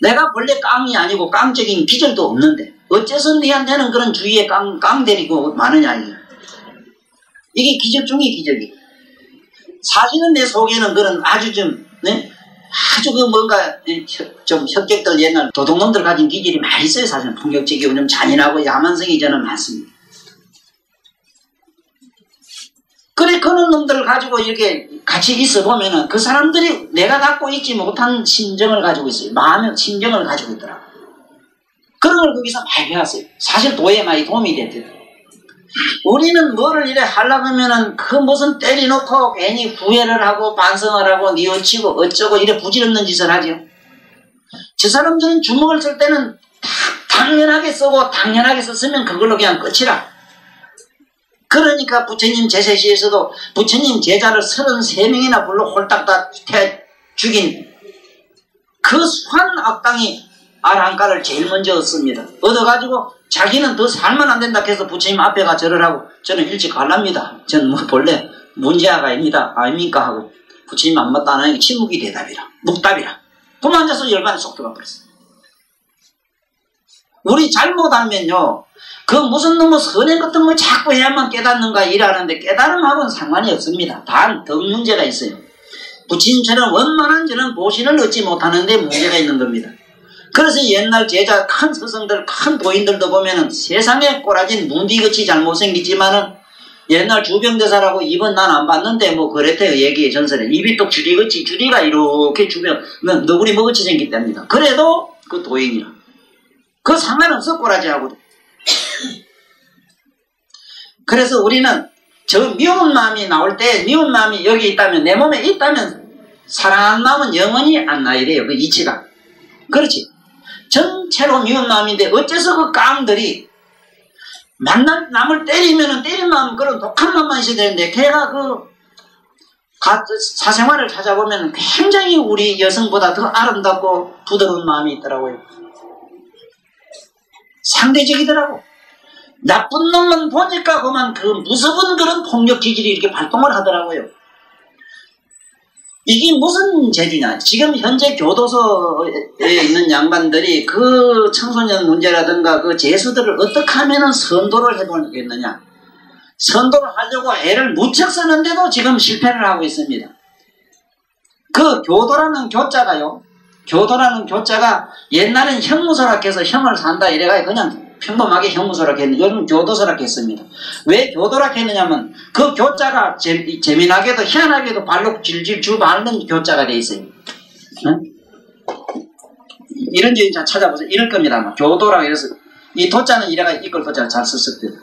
내가 본래 깡이 아니고 깡적인 기질도 없는데 어째서 네한테는 그런 주위에 깡대리고 많으냐 이게 기적 중의 기적이에요. 사실은 내 속에는 그런 아주 좀 아주 그 뭔가 좀 혁격들 옛날 도둑놈들 가진 기질이 많이 있어요. 사실은 폭력적이고 좀 잔인하고 야만성이 저는 많습니다. 그래 그런 놈들을 가지고 이렇게 같이 있어 보면은 그 사람들이 내가 갖고 있지 못한 심정을 가지고 있어요. 마음의 심정을 가지고 있더라고요. 그런 걸 거기서 많이 배웠어요. 사실 도에 많이 도움이 됐대요. 우리는 뭐를 이래 하려고 하면은 그 무슨 때려놓고 괜히 후회를 하고 반성을 하고 뉘우치고 어쩌고 이래 부질없는 짓을 하죠. 저 사람들은 주먹을 쓸 때는 당연하게 쓰고 당연하게 썼으면 그걸로 그냥 끝이라. 그러니까 부처님 제세시에서도 부처님 제자를 33명이나 불러 홀딱 다 죽인 그 수한 악당이 아랑가를 제일 먼저 얻습니다. 얻어가지고 자기는 더 살면 안 된다 해서 부처님 앞에 가 절을 하고 저는 일찍 갈랍니다. 저는 뭐 본래 문제아가 아닙니까 하고 부처님 안 맞다 하니까 침묵이 대답이라 묵답이라 그만 앉아서 열반에 쏙 들어가 버렸어요. 우리 잘못하면요 그 무슨 놈의 선행 같은 거 자꾸 해야만 깨닫는가 일하는데 깨달음하고는 상관이 없습니다. 단 더 문제가 있어요. 부처님처럼 원만한 저는 보신을 얻지 못하는데 문제가 있는 겁니다. 그래서 옛날 제자 큰 스승들 큰 도인들도 보면은 세상에 꼬라진 뭉디같이 잘못생겼지만은 옛날 주병대사라고 입은 난 안 봤는데 뭐 그랬대요. 얘기의 전설에 입이 또 주디같이 주디가 이렇게 주변 너구리 먹같이 생겼답니다. 그래도 그 도인이라 그 상관없어 꼬라지하고도. 그래서 우리는 저 미운 마음이 나올 때 미운 마음이 여기 있다면 내 몸에 있다면 사랑하는 마음은 영원히 안 나야 돼요. 그 이치가. 그렇지. 전체로 미운 마음인데 어째서 그 깡들이 남을 때리면은 때린 마음 그런 독한 마음만 있어야 되는데 걔가 그 사생활을 찾아보면 굉장히 우리 여성보다 더 아름답고 부드러운 마음이 있더라고요. 상대적이더라고. 나쁜 놈만 보니까 그만 그 무서운 그런 폭력 기질이 이렇게 발동을 하더라고요. 이게 무슨 재주냐. 지금 현재 교도소에 있는 양반들이 그 청소년 문제라든가 그 재수들을 어떻게 하면 선도를 해보겠느냐. 선도를 하려고 애를 무척 쓰는데도 지금 실패를 하고 있습니다. 그 교도라는 교자가요. 교도라는 교자가 옛날엔 형무소라 해서 형을 산다 이래가 그냥 평범하게 형무소라 했는데 요즘 교도소라 했습니다. 왜 교도라 했느냐면 그 교자가 재미나게도 희한하게도 발로 질질 주 밟는 교자가 돼 있어요. 응? 이런 줄 찾아보세요. 이럴 겁니다. 아마. 교도라 이래서 이 도자는 이래가 이걸 도자를 잘 썼을 때다.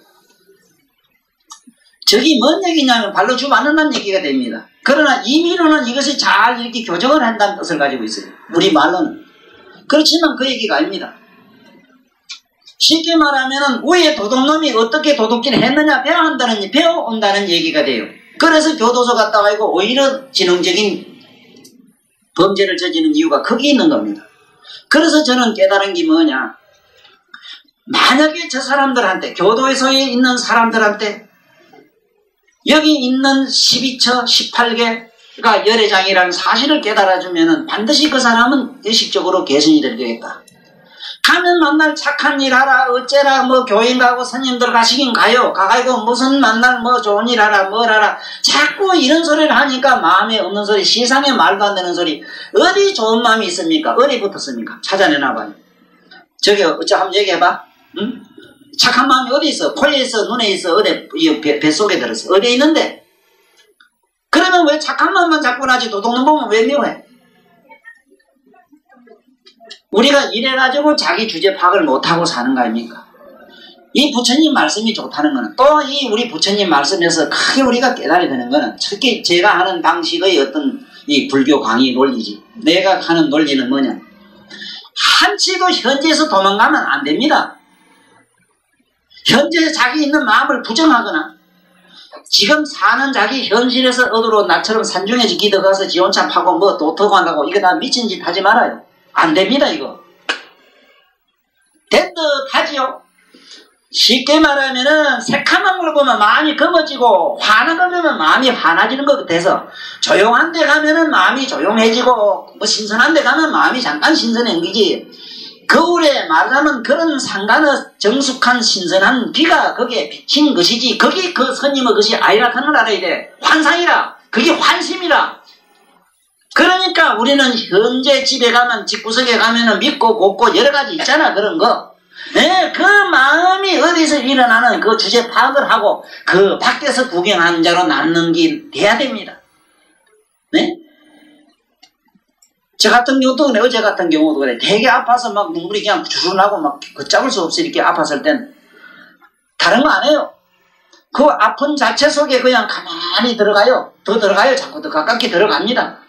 저기 뭔 얘기냐면 발로 주 맞는다는 얘기가 됩니다. 그러나 임의로는 이것이 잘 이렇게 교정을 한다는 뜻을 가지고 있어요. 우리 말로는. 그렇지만 그 얘기가 아닙니다. 쉽게 말하면은 위에 도둑놈이 어떻게 도둑질을 했느냐 배워온다는 얘기가 돼요. 그래서 교도소 갔다 와고 오히려 지능적인 범죄를 저지르는 이유가 거기 있는 겁니다. 그래서 저는 깨달은 게 뭐냐. 만약에 저 사람들한테 교도소에 있는 사람들한테 여기 있는 12처 18개가 열애장이라는 사실을 깨달아주면은 반드시 그 사람은 의식적으로 개선이 될 거겠다. 가면 만날 착한 일 하라 어째라 뭐 교인 가고 스님들 가시긴 가요. 가가지고 무슨 만날 뭐 좋은 일 하라 뭘 하라 자꾸 이런 소리를 하니까 마음에 없는 소리 세상에 말도 안 되는 소리 어디 좋은 마음이 있습니까? 어디 붙었습니까? 찾아내놔봐요. 저기 어째 한번 얘기해봐. 응? 착한 마음이 어디 있어? 코에 있어? 눈에 있어? 어디 뱃속에 들었어? 어디에 있는데? 그러면 왜 착한 마음만 자꾸 나지 도둑놈 보면 왜 미워해? 우리가 이래가지고 자기 주제 파악을 못하고 사는 거 아닙니까? 이 부처님 말씀이 좋다는 거는 또 이 우리 부처님 말씀에서 크게 우리가 깨달아야 되는 거는 특히 제가 하는 방식의 어떤 이 불교 강의 논리지. 내가 하는 논리는 뭐냐? 한치도 현재에서 도망가면 안 됩니다. 현재 자기 있는 마음을 부정하거나 지금 사는 자기 현실에서 어디로 나처럼 산중에 기어가서 지 혼자 파고 뭐 도터고 한다고 이거 다 미친 짓 하지 말아요. 안 됩니다 이거. 된 듯 하지요. 쉽게 말하면은 새카만 걸 보면 마음이 검어지고 화난 걸 보면 마음이 환해지는 것 같아서 조용한 데 가면은 마음이 조용해지고 뭐 신선한 데 가면 마음이 잠깐 신선해지지. 겨울에 말하자면 그런 상간의 정숙한 신선한 비가 거기에 비친 것이지 거기 그 스님의 것이 아니라는 걸 알아야 돼. 환상이라. 그게 환심이라. 그러니까 우리는 현재 집에 가면 집구석에 가면은 믿고 곱고 여러 가지 있잖아 그런 거. 네, 그 마음이 어디서 일어나는 그 주제 파악을 하고 그 밖에서 구경하는 자로 남는 게 돼야 됩니다. 네? 저 같은 경우도 그래. 어제 같은 경우도 그래. 되게 아파서 막 눈물이 그냥 주르 나고 막 걷잡을 수 없이 이렇게 아팠을 땐 다른 거 안 해요. 그 아픈 자체 속에 그냥 가만히 들어가요. 더 들어가요. 자꾸 더 가깝게 들어갑니다.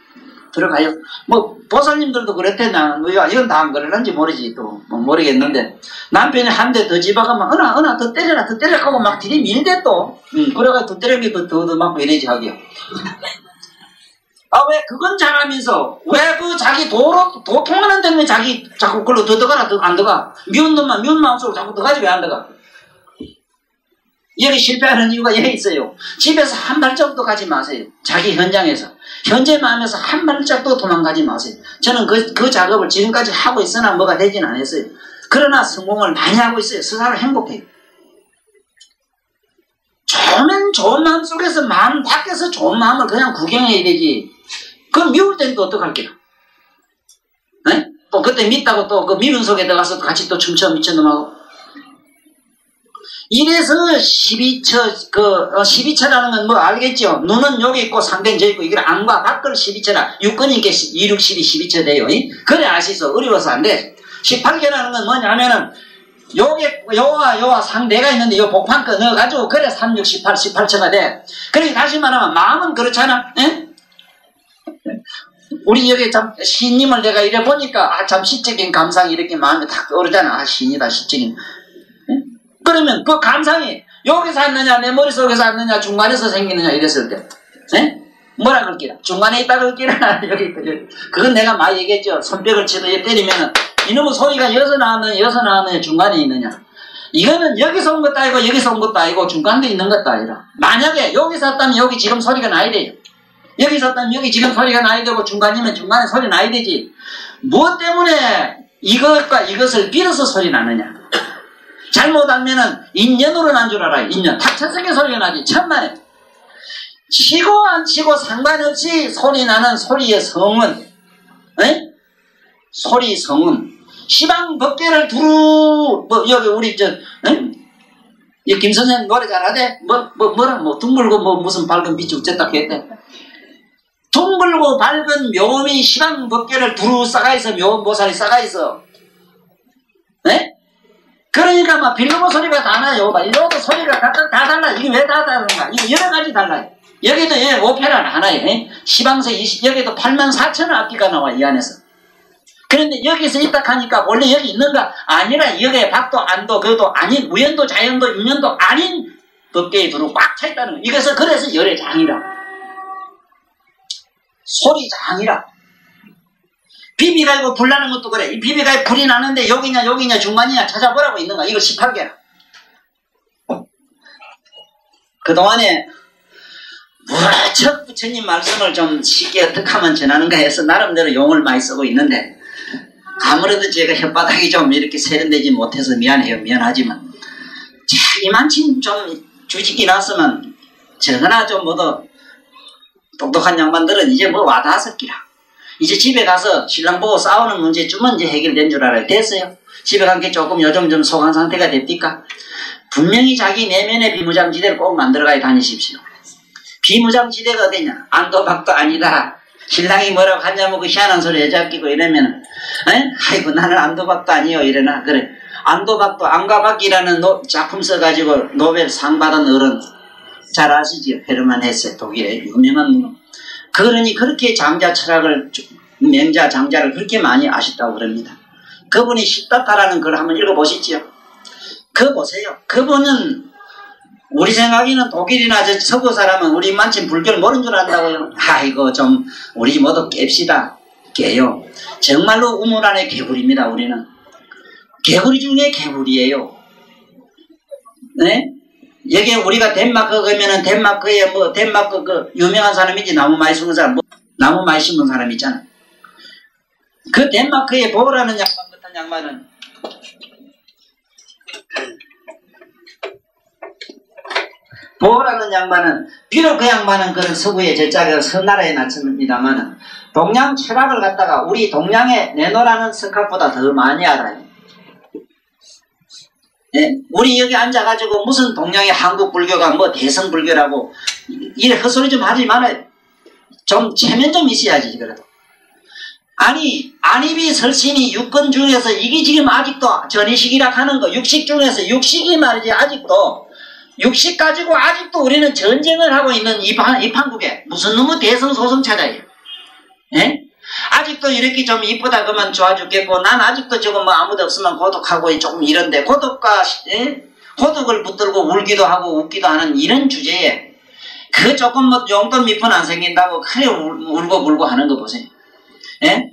들어가요. 뭐 보살님들도 그랬대나 이건 다 안 그러는지 모르지 또 뭐 모르겠는데 남편이 한 대 더 집어가면 은하 더 때려라 더 때려 하고 막 들이밀대 또 그래가 더 때리면 더 막 이래지 하기요. 아 왜 그건 잘하면서 왜 그 자기 도 통하는 데는 자기 자꾸 그걸로 더 들어가라 더 안 들어가. 미운 놈만 미운 마음속으로 자꾸 들어가지 왜 안 들어가. 여기 실패하는 이유가 여기 있어요. 집에서 한 발짝도 가지 마세요. 자기 현장에서. 현재 마음에서 한 발짝도 도망가지 마세요. 저는 그 작업을 지금까지 하고 있으나 뭐가 되진 않았어요. 그러나 성공을 많이 하고 있어요. 스스로 행복해요. 좋은 마음 속에서 마음 밖에서 좋은 마음을 그냥 구경해야 되지. 그럼 미울 때는 또 어떡할게요? 네? 또 그때 믿다고 또 그 미운 속에 들어가서 같이 또 춤춰 미친놈하고. 이래서 12처라는 건 뭐 알겠죠? 눈은 여기 있고 상대는 저기 있고, 이걸 안과 밖을 12처라. 육근이니까 2, 6, 12, 12처 돼요. 그래 아시소. 어려워서 안 돼. 18개라는 건 뭐냐면은, 요와 상대가 있는데, 요 복판거 넣어가지고, 그래 3, 6, 18, 18처가 돼. 그러니까 다시 말하면, 마음은 그렇잖아. 에? 우리 여기 참, 시님을 내가 이래 보니까, 참 시적인 감상이 이렇게 마음에 탁 떠오르잖아. 시니다, 시적인. 그러면 그 감상이 여기서 왔느냐 내 머릿속에서 왔느냐 중간에서 생기느냐 이랬을 때 네? 뭐라 그럴게요? 중간에 있다 그럴게라 여기 있다. 그건 내가 많이 얘기했죠. 손뼉을 치듯 때리면은 이놈의 소리가 여기서 나왔느냐 중간에 있느냐. 이거는 여기서 온 것도 아니고 여기서 온 것도 아니고 중간에 있는 것도 아니라 만약에 여기서 왔다면 여기 지금 소리가 나야 돼요. 여기서 왔다면 여기 지금 소리가 나야 되고 중간이면 중간에 소리 나야 되지. 무엇 때문에 이것과 이것을 빌어서 소리 나느냐. 잘못 알면은 인연으로 난 줄 알아요. 인연. 탁천성의 소리가 나지. 천만에. 치고 안 치고 상관없이 소리 나는 소리의 성은, 에? 소리 성은 시방 법계를 두루 여기 우리 이 김선생 노래 잘하대. 뭐라 둥글고 무슨 밝은 빛이 어쨌다 했대. 둥글고 밝은 묘미 시방 법계를 두루 싸가 있어. 묘보살이 싸가 있어. 에? 그러니까 막 빌로모 소리가 다 나요. 이것도 소리가 각각 다 달라. 이게 왜 다 다른가? 이거 여러 가지 달라요. 여기도 오페라 하나에 시방서 여기도 84,000원 악기가 나와 이 안에서. 그런데 여기서 있다 하니까 원래 여기 있는가? 아니라 여기에 밥도 안도 그도 아닌 우연도 자연도 인연도 아닌 법계에 두루 꽉 차 있다는 거예요. 이것은 그래서 열애장이라. 소리장이라. 비비가 이거 불 나는 것도 그래. 이 비비가 불이 나는데 여기냐 중간이냐 찾아보라고 있는가. 이거 18개라. 그동안에 무척 부처님 말씀을 좀 쉽게 어떻게 하면 전하는가 해서 나름대로 용어를 많이 쓰고 있는데 아무래도 제가 혓바닥이 좀 이렇게 세련되지 못해서 미안하지만 이만큼 좀 주식이 났으면 저거나 좀 뭐더 똑똑한 양반들은 이제 뭐 와닿았기라. 이제 집에 가서 신랑 보고 싸우는 문제쯤은 이제 해결된 줄 알아요. 됐어요. 집에 간 게 조금 요즘 좀 소강 상태가 됩니까? 분명히 자기 내면의 비무장지대를 꼭 만들어가야 다니십시오. 비무장지대가 어디냐? 안도 밖도 아니다. 신랑이 뭐라고 하냐면 그 희한한 소리 여자 끼고 이러면 아이고 나는 안도박도 아니요 이러나. 그래 안도박도 안가박이라는 작품 써가지고 노벨 상 받은 어른 잘 아시죠? 헤르만 헤세 독일의 유명한 분. 그러니 그렇게 장자 철학을 맹자 장자를 그렇게 많이 아셨다고 그럽니다. 그분이 시다타라는 걸 한번 읽어보시죠. 그거 보세요. 그분은 우리 생각에는 독일이나 저 서구 사람은 우리 만큼 불교를 모르는 줄 안다고요. 아이고 좀 우리 모두 깹시다. 깨요. 정말로 우물 안의 개구리입니다. 우리는. 개구리 중에 개구리예요. 네? 여기 우리가 덴마크 가면은 덴마크에 뭐 덴마크 그 유명한 사람이지 나무 많이 심은 사람 뭐 나무 많이 심은 사람 있잖아. 그 덴마크에 보라는 양반 같은 양반은 보라는 양반은 비록 그 양반은 그런 서구의 제자가 서나라에 났습니다만은 동양 철학을 갖다가 우리 동양에 내놓으라는 생각보다 더 많이 알아요. 예? 우리 여기 앉아가지고 무슨 동양의 한국 불교가 뭐 대성 불교라고 이 헛소리 좀 하지 말아요. 좀 체면 좀 있어야지 그래도. 아니 안입이 설신이 육권 중에서 이게 지금 아직도 전이식이라 하는 거 육식 중에서 육식이 말이지 아직도 육식 가지고 아직도 우리는 전쟁을 하고 있는 이 판국에 무슨 놈의 대성소성차자예요. 예? 아직도 이렇게 좀 이쁘다 그러면 좋아 죽겠고 난 아직도 저거 뭐 아무도 없으면 고독하고 조금 이런데 고독과 고독을 붙들고 울기도 하고 웃기도 하는 이런 주제에 그 조금 뭐 용돈 몇 푼 안 생긴다고 그래 울고 불고 하는 거 보세요. 예?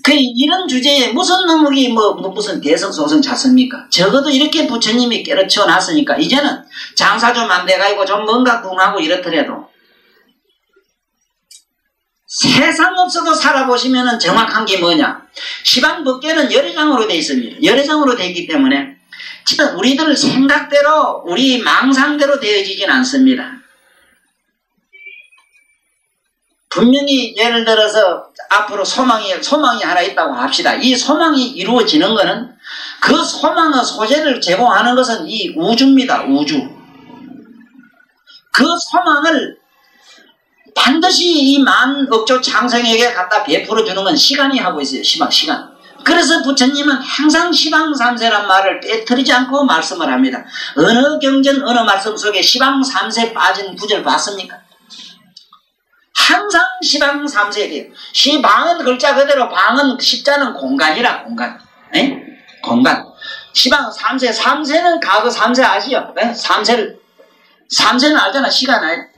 그 이런 주제에 무슨 놈이 무슨 대성소성 찼습니까? 적어도 이렇게 부처님이 깨르쳐 놨으니까 이제는 장사 좀 안 돼가지고 좀 뭔가 궁하고 이렇더라도 세상 없어도 살아보시면은 정확한 게 뭐냐? 시방법계는 열애장으로 되어 있습니다. 열애장으로 되어 있기 때문에 진짜 우리들 생각대로 우리 망상대로 되어지진 않습니다. 분명히 예를 들어서 앞으로 소망이 하나 있다고 합시다. 이 소망이 이루어지는 것은 그 소망의 소재를 제공하는 것은 이 우주입니다. 우주. 그 소망을 반드시 이 만억조 창생에게 갖다 베풀어 주는 건 시간이 하고 있어요. 시간. 그래서 부처님은 항상 시방삼세란 말을 빼뜨리지 않고 말씀을 합니다. 어느 경전 어느 말씀 속에 시방삼세 빠진 구절 봤습니까? 항상 시방삼세에 대해 시방은 글자 그대로 방은 십자는 공간이라 공간. 에? 공간. 시방삼세 삼세는 과거 삼세 아시죠? 삼세는 알잖아. 시간 알.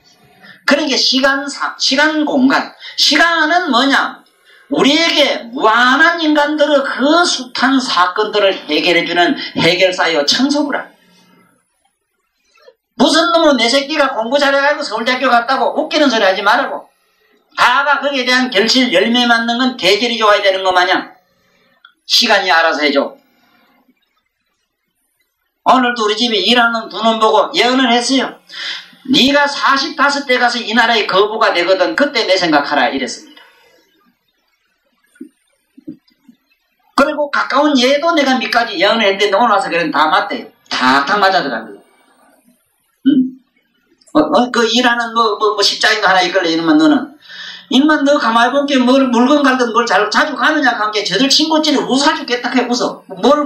그러니까 시간 공간. 시간은 뭐냐? 우리에게 무한한 인간들의 그 숱한 사건들을 해결해주는 해결사요 청소부라. 무슨 놈은 내 새끼가 공부 잘해가지고 서울대학교 갔다고 웃기는 소리 하지 말라고. 다가 거기에 대한 결실 열매 맞는 건 대결이 좋아야 되는 거 마냥 시간이 알아서 해줘. 오늘도 우리 집에 일하는 두 놈 보고 예언을 했어요. 네가 45대 가서 이 나라의 거부가 되거든 그때 내 생각하라 이랬습니다. 그리고 가까운 얘도 내가 몇 가지 예언을 했는데 오늘 와서 그런 다 맞대요. 탁탁 맞아 들어갑니다. 응? 그 일하는 십자인가 하나 있걸래 이러면 너는 이놈아 너 가만히 볼게 물건 갈든 뭘 자주 가느냐 한게 저들 친구끼리 웃어 죽겠다 해 웃어. 뭘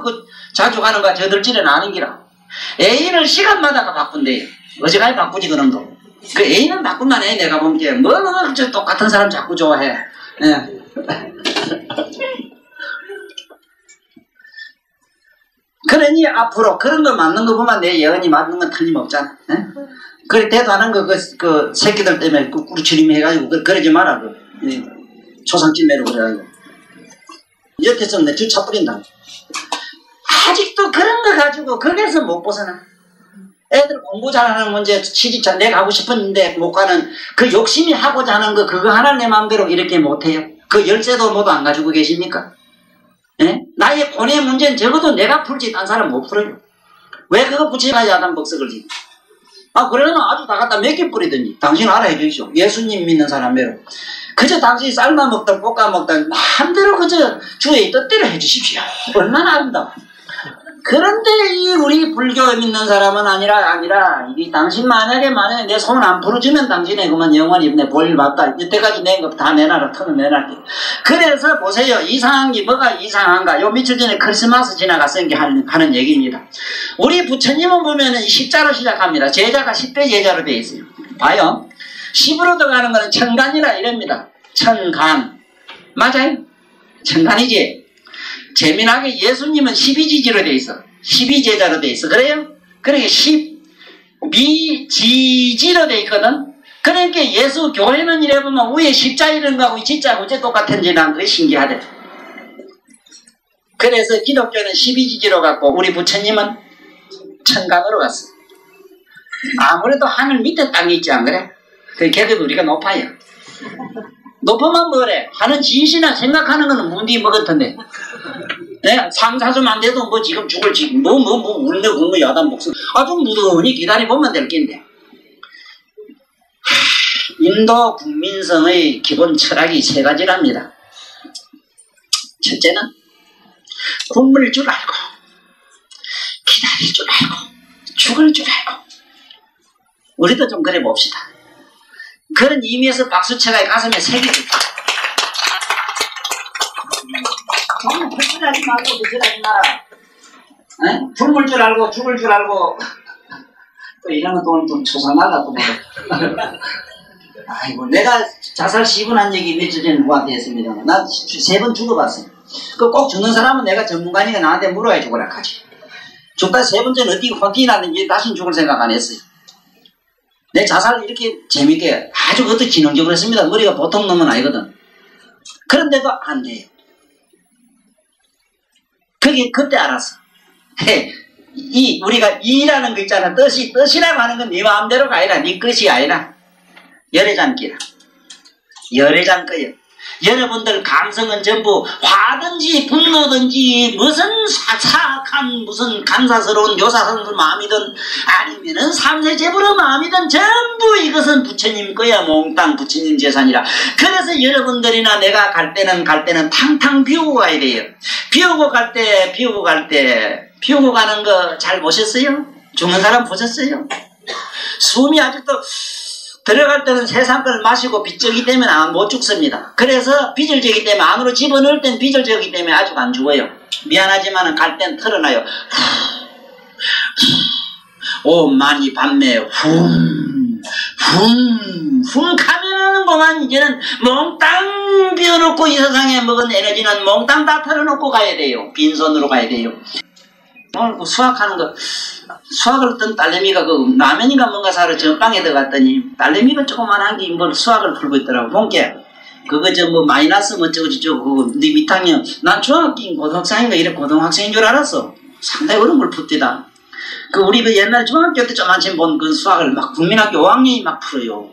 자주 가는가 저들끼리는 아는 기라. 애인을 시간마다 바꾼대요. 어제까지 바꾸지 그런 거. 그 애인은 바꿀만 해. 내가 보기에 저 똑같은 사람 자꾸 좋아해. 예. 그러니 앞으로 그런 거 맞는 거 보면 내 예언이 맞는 건 틀림없잖아. 예? 그래 대도하는 거 그 새끼들 때문에 꾸리치림 해가지고 그러지 마라. 예. 초상집매로 그래가지고 여태서 내 주 차버린다. 아직도 그런 거 가지고 거기에서 못 벗어나. 애들 공부 잘하는 문제 취직 잘 내가 하고 싶었는데 못 가는 그 욕심이 하고자 하는 거 그거 하나 내 마음대로 이렇게 못해요. 그 열쇠도 모두 안 가지고 계십니까? 예? 나의 고뇌 문제는 적어도 내가 풀지 딴 사람 못 풀어요. 왜 그거 붙여가지고 야단 벅석을 지금. 그러면 아주 다 갖다 몇 개 뿌리더니 당신 알아해 주십시오. 예수님 믿는 사람대로 그저 당신이 삶아 먹든 볶아 먹든 마음대로 그저 주의 뜻대로 해 주십시오. 얼마나 아름다워. 그런데 이 우리 불교 믿는 사람은 아니라 이 당신 만약에 내 손 안 풀어주면 당신의 그만 영원히 내 볼 받다. 이때까지 낸 거 다 내놔라. 턱은 내놔라. 그래서 보세요. 이상한 게 뭐가 이상한가? 요 며칠 전에 크리스마스 지나갔으니까 하는 얘기입니다. 우리 부처님은 보면은 10자로 시작합니다. 제자가 10대 제자로 되어 있어요. 봐요. 10으로 들어가는 거는 천간이라 이럽니다. 천간. 맞아요? 천간이지? 재미나게 예수님은 12지지로 돼 있어. 12제자로 돼 있어. 그래요? 그러니까 12지지로 돼 있거든. 그러니까 예수 교회는 이래 보면 위에 십자 이런 거하고 지자하고 어째 똑같은지는 그게 신기하대. 그래서 기독교는 12지지로 갔고 우리 부처님은 천간으로 갔어. 아무래도 하늘 밑에 땅이 있지 안 그래? 그 계급이 우리가 높아요. 높으면 뭐래? 하는 짓이나 생각하는 거는 문디 먹었던데. 네? 상사좀 안 돼도 뭐 지금 죽을 지금 울며 야단 목숨 아주 무더니 기다려보면 될 낀데. 인도 국민성의 기본 철학이 세 가지랍니다. 첫째는 굶을 줄 알고 기다릴 줄 알고 죽을 줄 알고. 우리도 좀 그래 봅시다. 그런 의미에서 박수쳐가 가슴에 새겨줄까. 너무 헛소리하지 말고 그러지 마라. 굶을 줄 알고 죽을 줄 알고 또 이러면 또 초상하다 또 뭐래. 아이고 내가 자살 시분한 얘기 며칠 전에 누구한테 했습니다. 나 3번 죽어봤어요. 그 꼭 죽는 사람은 내가 전문가니까 나한테 물어야 죽으라 하지. 죽다 3번째는 어디 확인이 났는지 다시는 죽을 생각 안 했어요. 내 자살을 이렇게 재밌게 아주 그것도 지능적으로 했습니다. 머리가 보통 놈은 아니거든. 그런데도 안 돼요. 그게 그때 알았어. 우리가 이라는 거 있잖아. 뜻이라고 하는 건 네 마음대로가 아니라 네 것이 아니라 열애장기라. 열애장거예요. 여러분들 감성은 전부 화든지 분노든지 무슨 사악한 무슨 감사스러운 요사스러운 마음이든 아니면은 삼세제불의 마음이든 전부 이것은 부처님 거야. 몽땅 부처님 재산이라. 그래서 여러분들이나 내가 갈 때는 탕탕 비우고 가야 돼요. 비우고 가는 거 잘 보셨어요? 죽는 사람 보셨어요? 숨이 아직도 들어갈 때는 세상 걸 마시고 빚적이 되면 못 죽습니다. 그래서 빚을 지기 때문에 안으로 집어넣을 땐 빚을 지기 때문에 아직 안 죽어요. 미안하지만 갈 땐 털어놔요. 오만이 밤매 훔 가면은 뭐만 이제는 몽땅 비워놓고 이 세상에 먹은 에너지는 몽땅 다 털어놓고 가야 돼요. 빈손으로 가야 돼요. 오늘 그 수학하는 거 수학을 했던 딸내미가 그 라면인가 뭔가 사러 전방에 들어갔더니 딸내미가 조그만한 게 뭘 수학을 풀고 있더라고. 본게 그거 뭐 마이너스 뭐 저거 그거 네 밑학년 난 중학교 고등학생인가 이래 고등학생인 줄 알았어. 상당히 어려운 걸 풀대다. 그 우리 그 옛날 중학교 때 좀 한참 본 그 수학을 막 국민학교 5학년이 막 풀어요.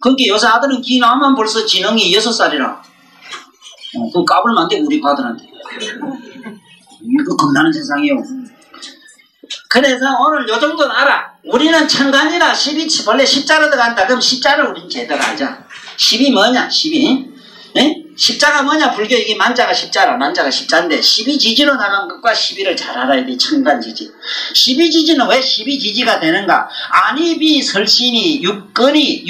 그게 요새 아들은 기 나오면 벌써 지능이 6살이라. 그거 까불면 안 돼 우리 아들한테. 이거 겁나는 세상이요. 그래서 오늘 요 정도는 알아. 우리는 천간이라 12, 원래 십자로 들어간다. 그럼 십자를 우린 제대로 알자. 10이 뭐냐? 10이. 예? 십자가 뭐냐? 불교 이게 만자가 십자라. 만자가 십자인데 12지지로 나간 것과 12를 잘 알아야 돼. 천간지지. 12지지는 왜 12지지가 되는가? 안입이 설신이 육근이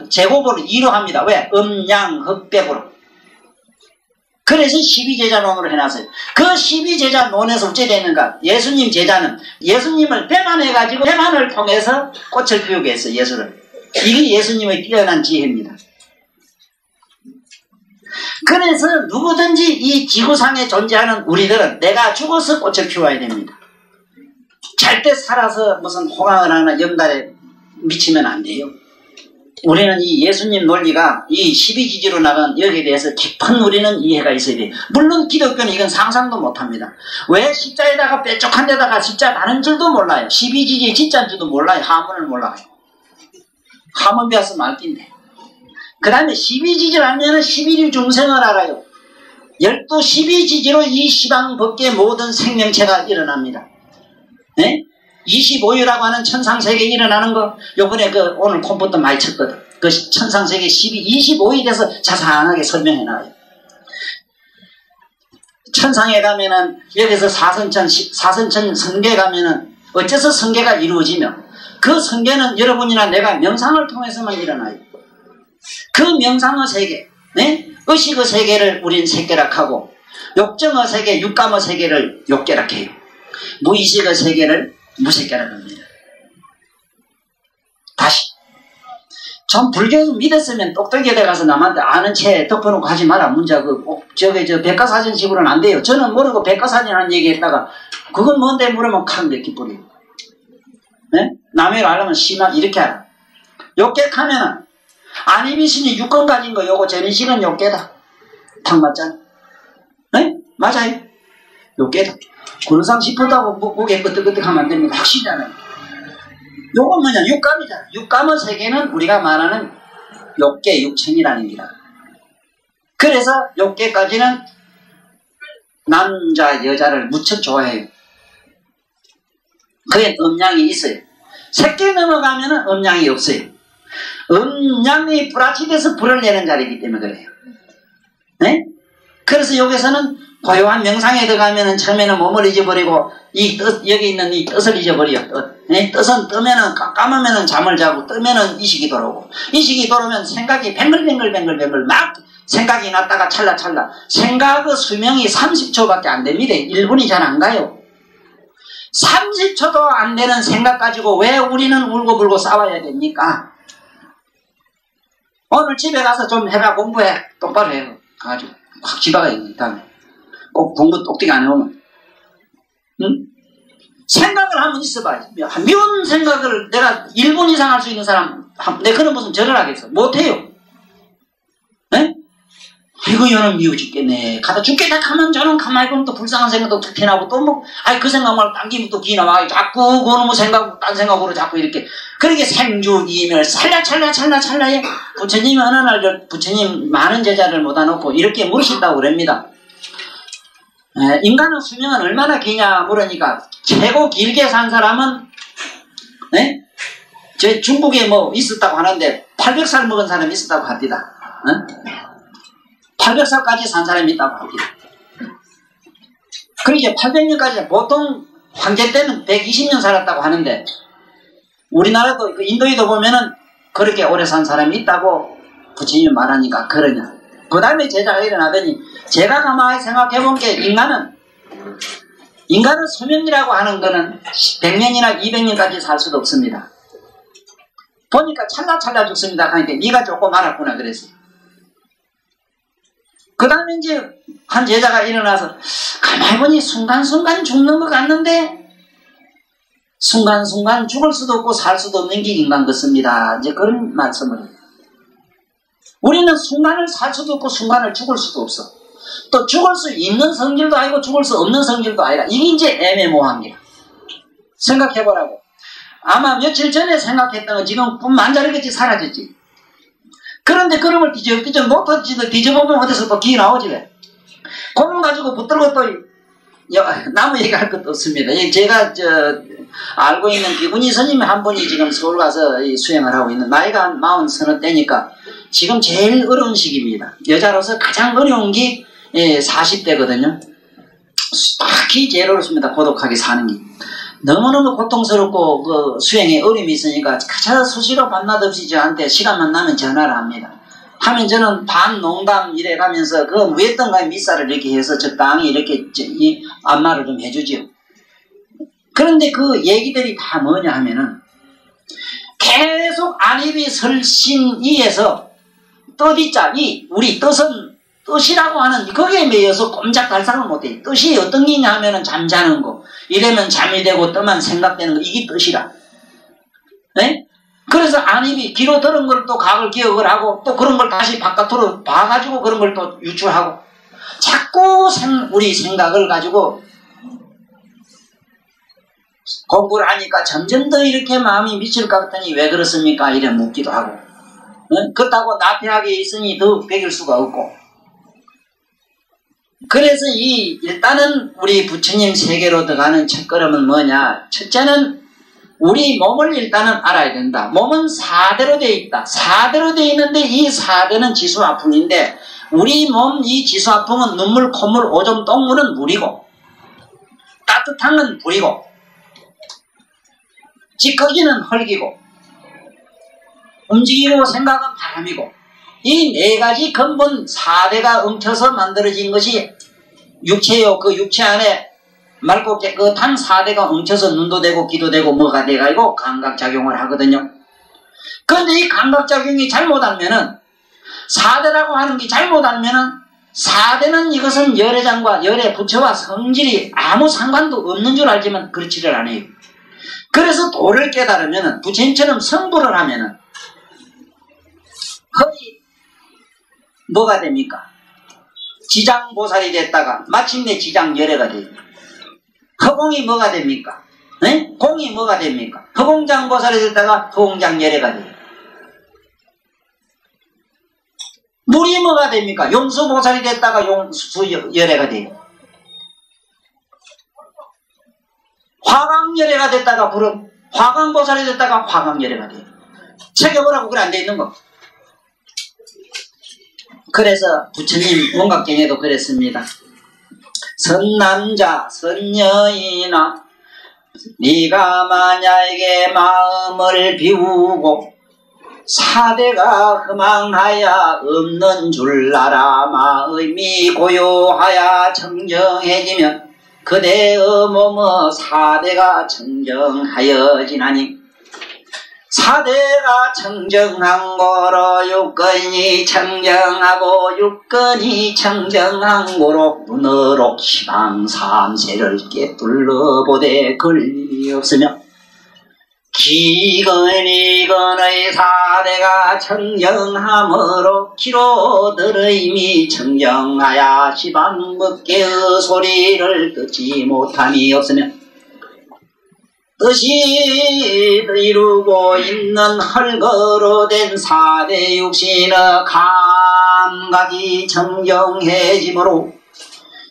제곱으로 2로 합니다. 왜? 음양 흑백으로. 그래서 12제자론으로 해놨어요. 그 12제자론에서 어째 되는가? 예수님 제자는 예수님을 배만해가지고 배만을 통해서 꽃을 피우게 했어요. 예수를. 이게 예수님의 뛰어난 지혜입니다. 그래서 누구든지 이 지구상에 존재하는 우리들은 내가 죽어서 꽃을 피워야 됩니다. 절대 살아서 무슨 호강을 하나 염달에 미치면 안 돼요. 우리는 이 예수님 논리가 이 12지지로 나간 여기에 대해서 깊은 우리는 이해가 있어야 돼요. 물론 기독교는 이건 상상도 못합니다. 왜 십자에다가 뾰족한 데다가 십자 다는 줄도 몰라요. 12지지 진짜인 줄도 몰라요. 하문을 몰라요. 하문 배웠으면 알긴데. 그 다음에 12지지를 알면 11위 중생을 알아요. 12지지로 이 시방 법계 모든 생명체가 일어납니다. 네? 25유라고 하는 천상세계에 일어나는 거, 요번에 오늘 컴퓨터 많이 쳤거든. 그 천상세계 25에 대해서 자세하게 설명해 놔요. 천상에 가면은 여기서 사선천 성계에 가면은 어째서 성계가 이루어지며 그 성계는 여러분이나 내가 명상을 통해서만 일어나요. 그 명상의 세계, 네? 의식의 세계를 우린 색계락하고 욕정의 세계, 육감의 세계를 욕계락해요. 무의식의 세계를 무색계락합니다. 다시 전 불교 믿었으면 똑똑이에 가서 남한테 아는 채 덮어놓고 하지 마라. 문자 저 백과사전식으로는 안 돼요. 저는 모르고 백과사전이라는 얘기했다가 그건 뭔데 물으면 칸 몇 기뿌리. 네? 남의 알려면 심하 이렇게 하라. 욕객하면은 안이미신이 6권 가진 거 요거 전인식은 욕계다. 탁 맞잖아. 네? 맞아요. 욕계다. 군상 싶었다고 목에 끄떡끄떡 하면 안 됩니다. 확실하잖아요. 요건 뭐냐? 육감이잖아. 육감의 세계는 우리가 말하는 욕계, 육천이라는 얘기다. 그래서 욕계까지는 남자, 여자를 무척 좋아해요. 그게 음양이 있어요. 색계 넘어가면은 음양이 없어요. 음양이 불합치돼서 불을 내는 자리이기 때문에 그래요. 네? 그래서 여기서는 고요한 명상에 들어가면은 처음에는 몸을 잊어버리고 여기 있는 이 뜻을 잊어버려. 네? 뜻은 뜨면은 감으면은 잠을 자고 뜨면은 이식이 돌아오고 이식이 돌아오면 생각이 뱅글뱅글 막 생각이 났다가 찰나찰나 생각의 수명이 30초밖에 안 됩니다. 1분이 잘 안 가요. 30초도 안 되는 생각 가지고 왜 우리는 울고불고 싸워야 됩니까? 오늘 집에 가서 좀 해봐. 공부해. 똑바로 해. 가지고 확 집어가야 돼. 다음에 꼭 공부 똑똑히 안 해오면 응? 생각을 한번 있어봐. 미운 생각을 내가 1분 이상 할 수 있는 사람 내가 그런 무슨 절을 하겠어. 못해요. 네? 아이고 얘는 미워 죽겠네. 가다 죽겠다 하면 저는 가만히 보면 또 불쌍한 생각도 툭 튀어나오고 또 뭐 그 생각만 당기면 또 기나와. 자꾸 그놈의 생각 딴 생각으로 자꾸 이렇게 그렇게 생주이멸 찰나찰나에 부처님이 어느 날 부처님 많은 제자를 모아 놓고 이렇게 물으신다고 그럽니다. 인간의 수명은 얼마나 기냐 물으니까 최고 길게 산 사람은 네? 저 중국에 뭐 있었다고 하는데 800살 먹은 사람이 있었다고 합니다. 800살까지 산 사람이 있다고 합니다. 그러니까 800년까지 보통 황제 때는 120년 살았다고 하는데 우리나라도 인도에도 보면은 그렇게 오래 산 사람이 있다고 부처님이 말하니까 그러냐. 그 다음에 제자가 일어나더니 제가 가만히 생각해 본 게 인간은 수명이라고 하는 거는 100년이나 200년까지 살 수도 없습니다. 보니까 찰나찰나 죽습니다. 그러니까 네가 조금 알았구나 그랬어요. 그 다음에 이제 한 제자가 일어나서 가만히 보니 순간순간 죽는 것 같는데 순간순간 죽을 수도 없고 살 수도 없는 게 인간 같습니다. 이제 그런 말씀을 해요. 우리는 순간을 살 수도 없고 순간을 죽을 수도 없어. 또 죽을 수 있는 성질도 아니고 죽을 수 없는 성질도 아니라 이게 이제 애매모호한 거야. 생각해보라고. 아마 며칠 전에 생각했던 건 지금 꿈 만자르겠지 사라졌지. 그런데 그놈을 뒤져 못하지도 뒤져보면 어디서 또 기 나오지 왜. 그놈 가지고 붙들고 또 나무 얘기할 것도 없습니다. 제가 알고 있는 비구니 스님 한 분이 지금 서울 가서 수행을 하고 있는 나이가 한 40서너 때니까 지금 제일 어려운 시기입니다. 여자로서 가장 어려운 게 40대거든요. 딱히 제일 어렵습니다. 고독하게 사는 게. 너무너무 고통스럽고 그 수행에 어려움이 있으니까 가차 수시로 밤낮 없이 저한테 시간만 나면 전화를 합니다. 하면 저는 반 농담 이래 가면서 그 위에던가에 밑살을 이렇게 해서 적당히 이렇게 이 안마를 좀 해주지요. 그런데 그 얘기들이 다 뭐냐 하면은 계속 안입이 설신이에서 뜻이자 우리 뜻은 뜻이라고 하는 거기에 매여서 꼼짝달싹을 못해. 뜻이 어떤 게냐 하면은 잠자는 거. 이러면 잠이 되고 떠만 생각되는 거. 이게 뜻이라. 네? 그래서 안입이 귀로 들은 걸 또 각을 기억을 하고 또 그런 걸 다시 바깥으로 봐가지고 그런 걸 또 유추하고 자꾸 우리 생각을 가지고 공부를 하니까 점점 더 이렇게 마음이 미칠 것 같더니 왜 그렇습니까? 이래 묻기도 하고. 네? 그렇다고 나태하게 있으니 더 배길 수가 없고. 그래서 일단은 우리 부처님 세계로 들어가는 첫걸음은 뭐냐? 첫째는 우리 몸을 일단은 알아야 된다. 몸은 4대로 되어 있다. 4대로 되어 있는데 이 4대는 지수화풍인데 우리 몸 이 지수화풍은 눈물, 콧물, 오줌, 똥물은 물이고 따뜻한 건 불이고 찌꺼기는 흙이고 움직이고 생각은 바람이고 이 네 가지 근본 4대가 엉켜서 만들어진 것이 육체요. 그 육체 안에 맑고 깨끗한 4대가 엉켜서 눈도 되고 귀도 되고 뭐가 돼가지고 감각작용을 하거든요. 그런데 이 감각작용이 잘못하면은 4대라고 하는 게 잘못하면은 4대는 이것은 열애장과 열애 부처와 성질이 아무 상관도 없는 줄 알지만 그렇지를 않아요. 그래서 도를 깨달으면은 부처님처럼 성불을 하면은 거의 뭐가 됩니까? 지장보살이 됐다가 마침내 지장열애가 돼요. 허공이 뭐가 됩니까? 네? 공이 뭐가 됩니까? 허공장보살이 됐다가 허공장열애가 돼요. 물이 뭐가 됩니까? 용수보살이 됐다가 용수열애가 돼요. 화강열애가 됐다가 불은 화강보살이 됐다가 화강열애가 돼요. 책여보라고 그래 안 돼 있는 거. 그래서 부처님 원각경에도 그랬습니다. 선남자 선여인아 네가 만약에 마음을 비우고 4대가 허망하여 없는 줄 알아 마음이 고요하여 청정해지면 그대의 몸의 4대가 청정하여지나니 4대가 청정한 거로 육건이 청정하고 육건이 청정한 거로 눈으로 시방 3세를 깨뚫러보되 걸림이 없으며 기건이건의 4대가 청정함으로 기로들의 이미 청정하여 시방 법계의 소리를 듣지 못함이 없으며 뜻이 이루고 있는 헐거로 된 4대 육신의 감각이 청정해지므로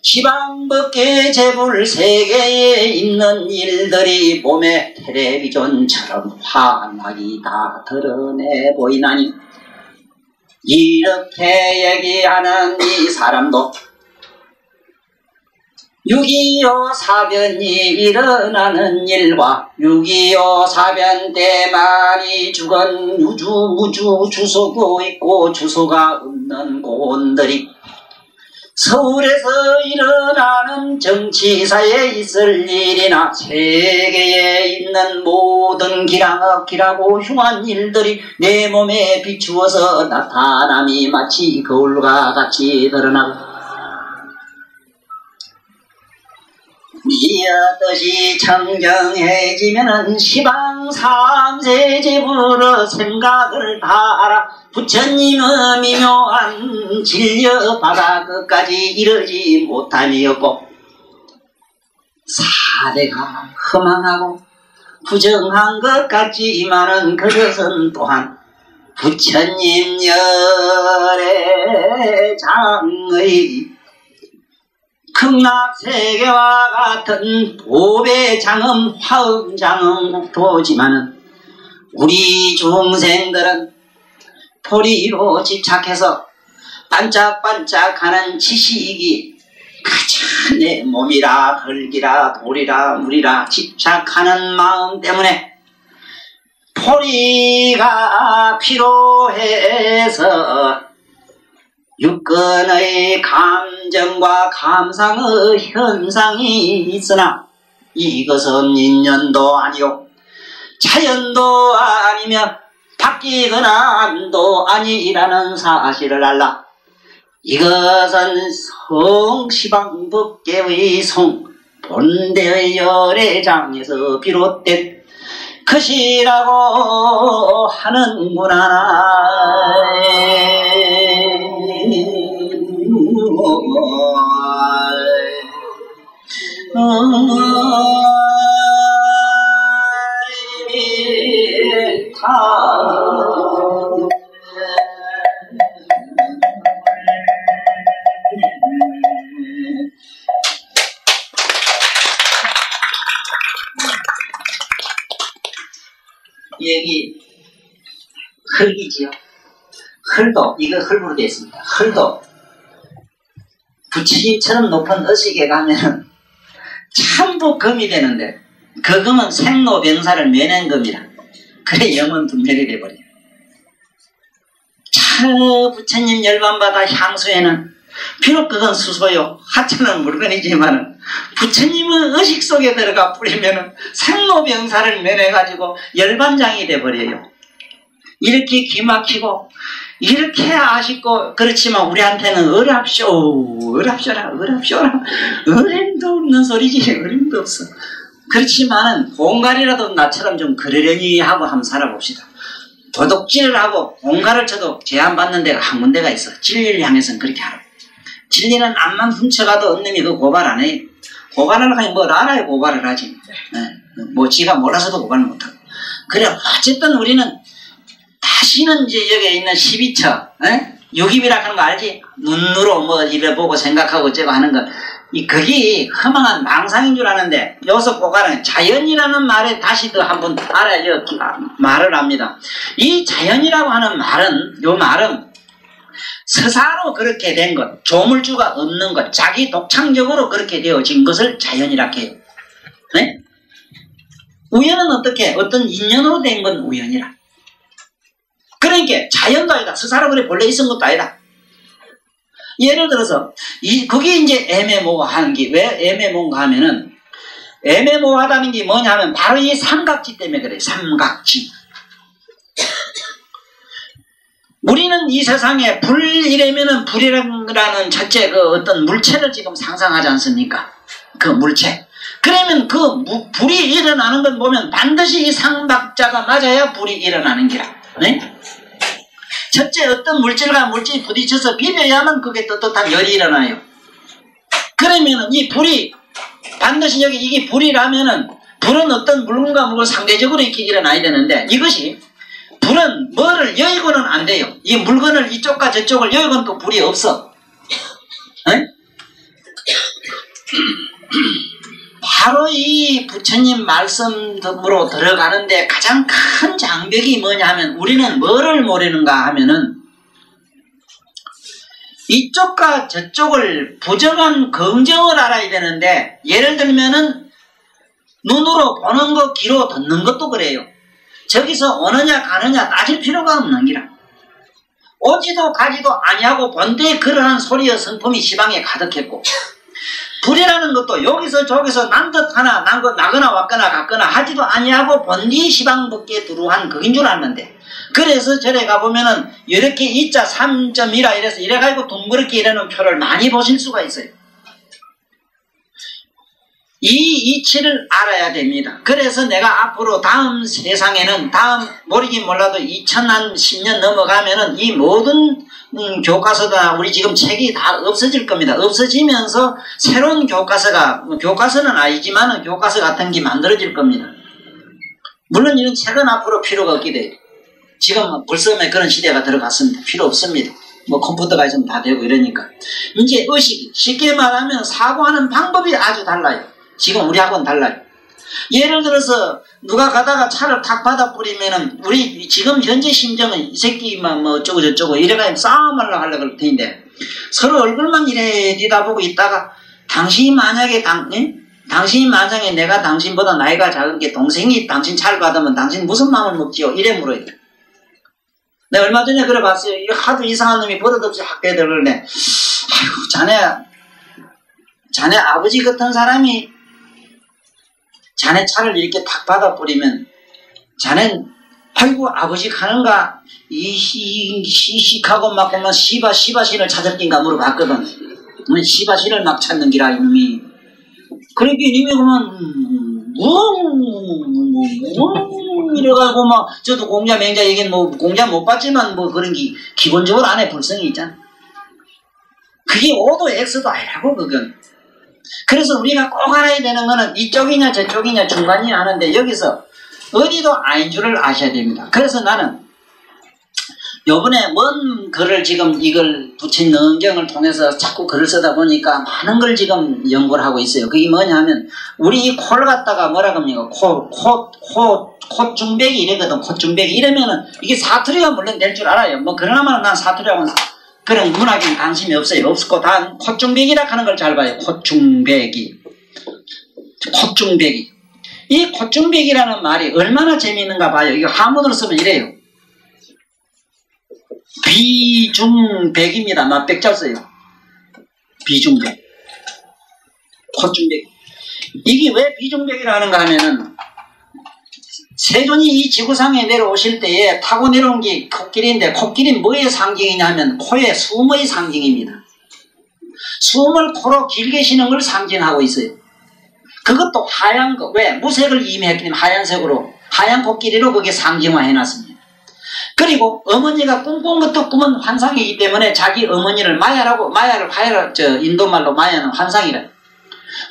시방법계 재불 세계에 있는 일들이 몸의 텔레비전처럼 환하게 다 드러내 보이나니 이렇게 얘기하는 이 사람도 6.25 사변이 일어나는 일과 6.25 사변 때 많이 죽은 무주 주소도 있고 주소가 없는 고원들이 서울에서 일어나는 정치사에 있을 일이나 세계에 있는 모든 기라고 흉한 일들이 내 몸에 비추어서 나타남이 마치 거울과 같이 드러나고 이어뜻이 청정해지면은 시방 3세 제불의 생각을 다 알아 부처님의 미묘한 진려 바다 끝까지 이르지 못함이었고 4대가 허망하고 부정한 것 같지만은 그것은 또한 부처님 열애장의 극락세계와 같은 보배 장엄 화음 장엄 도지만은 우리 중생들은 도리로 집착해서 반짝반짝하는 지식이 가장 내 몸이라 흙이라 돌이라 물이라 집착하는 마음 때문에 도리가 필요해서 육근의 감정과 감상의 현상이 있으나 이것은 인연도 아니요 자연도 아니며 바뀌거나 안도 아니라는 사실을 알라. 이것은 성시방법계의 성 본대의 열애장에서 비롯된 것이라고 하는구나. 여기 흙이지요. 흙도 이거 흙으로 되어 있습니다. 흙도 부처님처럼 높은 의식에 가면은 전부 금이 되는데 그 금은 생로병사를 면한 금이라. 그래 영원 분별이 돼버려요. 저 부처님 열반받아 향수에는 비록 그건 수소요 하찮은 물건이지만 부처님의 의식 속에 들어가 뿌리면은 생로병사를 면해가지고 열반장이 돼버려요. 이렇게 기막히고 이렇게 아쉽고 그렇지만 우리한테는 어랍쇼라 어림도 없는 소리지. 어림도 없어. 그렇지만은 공갈이라도 나처럼 좀 그러려니 하고 한번 살아봅시다. 도둑질을 하고 공갈을 쳐도 제한받는 데가 한 군데가 있어. 진리를 향해서는 그렇게 하라. 진리는 암만 훔쳐가도 언님이 그 고발 안 해요. 고발을 하니 뭘 알아야 고발을 하지. 뭐 지가 몰라서도 고발을 못하고. 그래 어쨌든 우리는 다시는 이제 여기에 있는 12처, 유깁이라 하는 거 알지? 눈으로 뭐 입에 보고 생각하고 어쩌고 하는 거. 그게 허망한 망상인 줄 아는데 여기서 꼭 알아요. 자연이라는 말에 다시 더 한번 알아야 말을 합니다. 이 자연이라고 하는 말은 요 말은 스사로 그렇게 된 것, 조물주가 없는 것, 자기 독창적으로 그렇게 되어진 것을 자연이라고 해요. 네? 우연은 어떻게? 어떤 인연으로 된 건 우연이라. 그러니까 자연도 아니다. 스사로 그래 본래 있은 것도 아니다. 예를 들어서 그게 이제 애매모호한 게 왜 애매모호한가 하면은 애매모호하다는 게 뭐냐 하면 바로 이 삼각지 때문에 그래. 삼각지. 우리는 이 세상에 불이라면은 불이라는 첫째 그 어떤 물체를 지금 상상하지 않습니까? 그 물체. 그러면 그 불이 일어나는 건 보면 반드시 이 삼박자가 맞아야 불이 일어나는 기라. 네? 첫째 어떤 물질과 물질이 부딪혀서 비벼야만 그게 떳떳한 열이 일어나요. 그러면은 이 불이 반드시 여기 이게 불이라면은 불은 어떤 물건과 물건 상대적으로 이렇게 일어나야 되는데 이것이 불은 뭐를 여의고는 안 돼요. 이 물건을 이쪽과 저쪽을 여의고는 또 불이 없어. 네? 바로 이 부처님 말씀으로 들어가는데 가장 큰 장벽이 뭐냐 하면 우리는 뭐를 모르는가 하면은 이쪽과 저쪽을 부정한 긍정을 알아야 되는데 예를 들면은 눈으로 보는 것, 귀로 듣는 것도 그래요. 저기서 오느냐 가느냐 따질 필요가 없는 기라. 오지도 가지도 아니하고 본데에 그러한 소리의 성품이 시방에 가득했고 불이라는 것도 여기서 저기서 난 듯 하나 나거나 왔거나 갔거나 하지도 아니하고 본디 시방 밖에 두루한 그인 줄 알는데 그래서 절에 가보면은 이렇게 이자 3.2라 이래서 이래가지고 둥그렇게 이래놓은 표를 많이 보실 수가 있어요. 이 이치를 알아야 됩니다. 그래서 내가 앞으로 다음 세상에는 모르긴 몰라도 2010년 넘어가면은 이 모든 교과서다 우리 지금 책이 다 없어질 겁니다. 없어지면서 새로운 교과서는 아니지만 교과서 같은 게 만들어질 겁니다. 물론 이런 책은 앞으로 필요가 없게 돼요. 지금 벌써 그런 시대가 들어갔습니다. 필요 없습니다. 뭐 컴퓨터가 있으면 다 되고 이러니까. 이제 의식, 쉽게 말하면 사고하는 방법이 아주 달라요. 지금 우리하고는 달라요. 예를 들어서 누가 가다가 차를 탁 받아 뿌리면은 우리 지금 현재 심정은 이 새끼만 뭐 어쩌고 저쩌고 이래가지고 싸움하려고 하려고 할 텐데 서로 얼굴만 이래 뒤다보고 있다가 당신이 만약에 내가 당신보다 나이가 작은 게 동생이 당신 차를 받으면 당신 무슨 마음을 먹지요? 이래 물어요. 내가 얼마 전에 그래 봤어요. 하도 이상한 놈이 버릇없이 학교에 들어오네. 아이고 자네 아버지 같은 사람이 자네 차를 이렇게 탁 받아 뿌리면 자넨 아이고 아버지 가는가 이식하고 막 보면 시바신을 찾을 낀가 물어봤거든. 시바신을 막 찾는 기라 이놈이. 그러니까 이놈이 그만 이래가지고 막 저도 공자 맹자 얘기는 뭐 공자 못 봤지만 뭐 그런 게 기본적으로 안에 불성이 있잖아. 그게 O도 X도 아니라고 그건. 그래서 우리가 꼭 알아야 되는 거는 이쪽이냐 저쪽이냐 중간이냐 하는데 여기서 어디도 아닌 줄을 아셔야 됩니다. 그래서 나는 요번에 뭔 글을 지금 이걸 부처님 능경을 통해서 자꾸 글을 쓰다 보니까 많은 걸 지금 연구를 하고 있어요. 그게 뭐냐 하면 우리 이 코를 갖다가 뭐라 합니까? 콧중백이 이래거든. 콧중백이 이러면은 이게 사투리가 물론 될 줄 알아요. 뭐 그러나마는 난 사투리하고는 그런 문학에는 관심이 없어요. 없고 다 콧중배기라 하는 걸 잘 봐요. 콧중배기. 콧중배기. 이 콧중배기라는 말이 얼마나 재미있는가 봐요. 이거 한문으로 쓰면 이래요. 비중백입니다. 맛백자 써요. 비중백. 콧중백. 이게 왜 비중백이라 하는가 하면은 세존이 이 지구상에 내려오실 때에 타고 내려온 게 코끼리인데 코끼리는 뭐의 상징이냐 하면 코의 숨의 상징입니다. 숨을 코로 길게 쉬는 걸 상징하고 있어요. 그것도 하얀 거, 왜? 무색을 임했기 때문에 하얀색으로, 하얀 코끼리로 그게 상징화해놨습니다. 그리고 어머니가 꿈꾼 것도 꿈은 환상이기 때문에 자기 어머니를 마야라고, 마야를 인도말로 마야는 환상이라.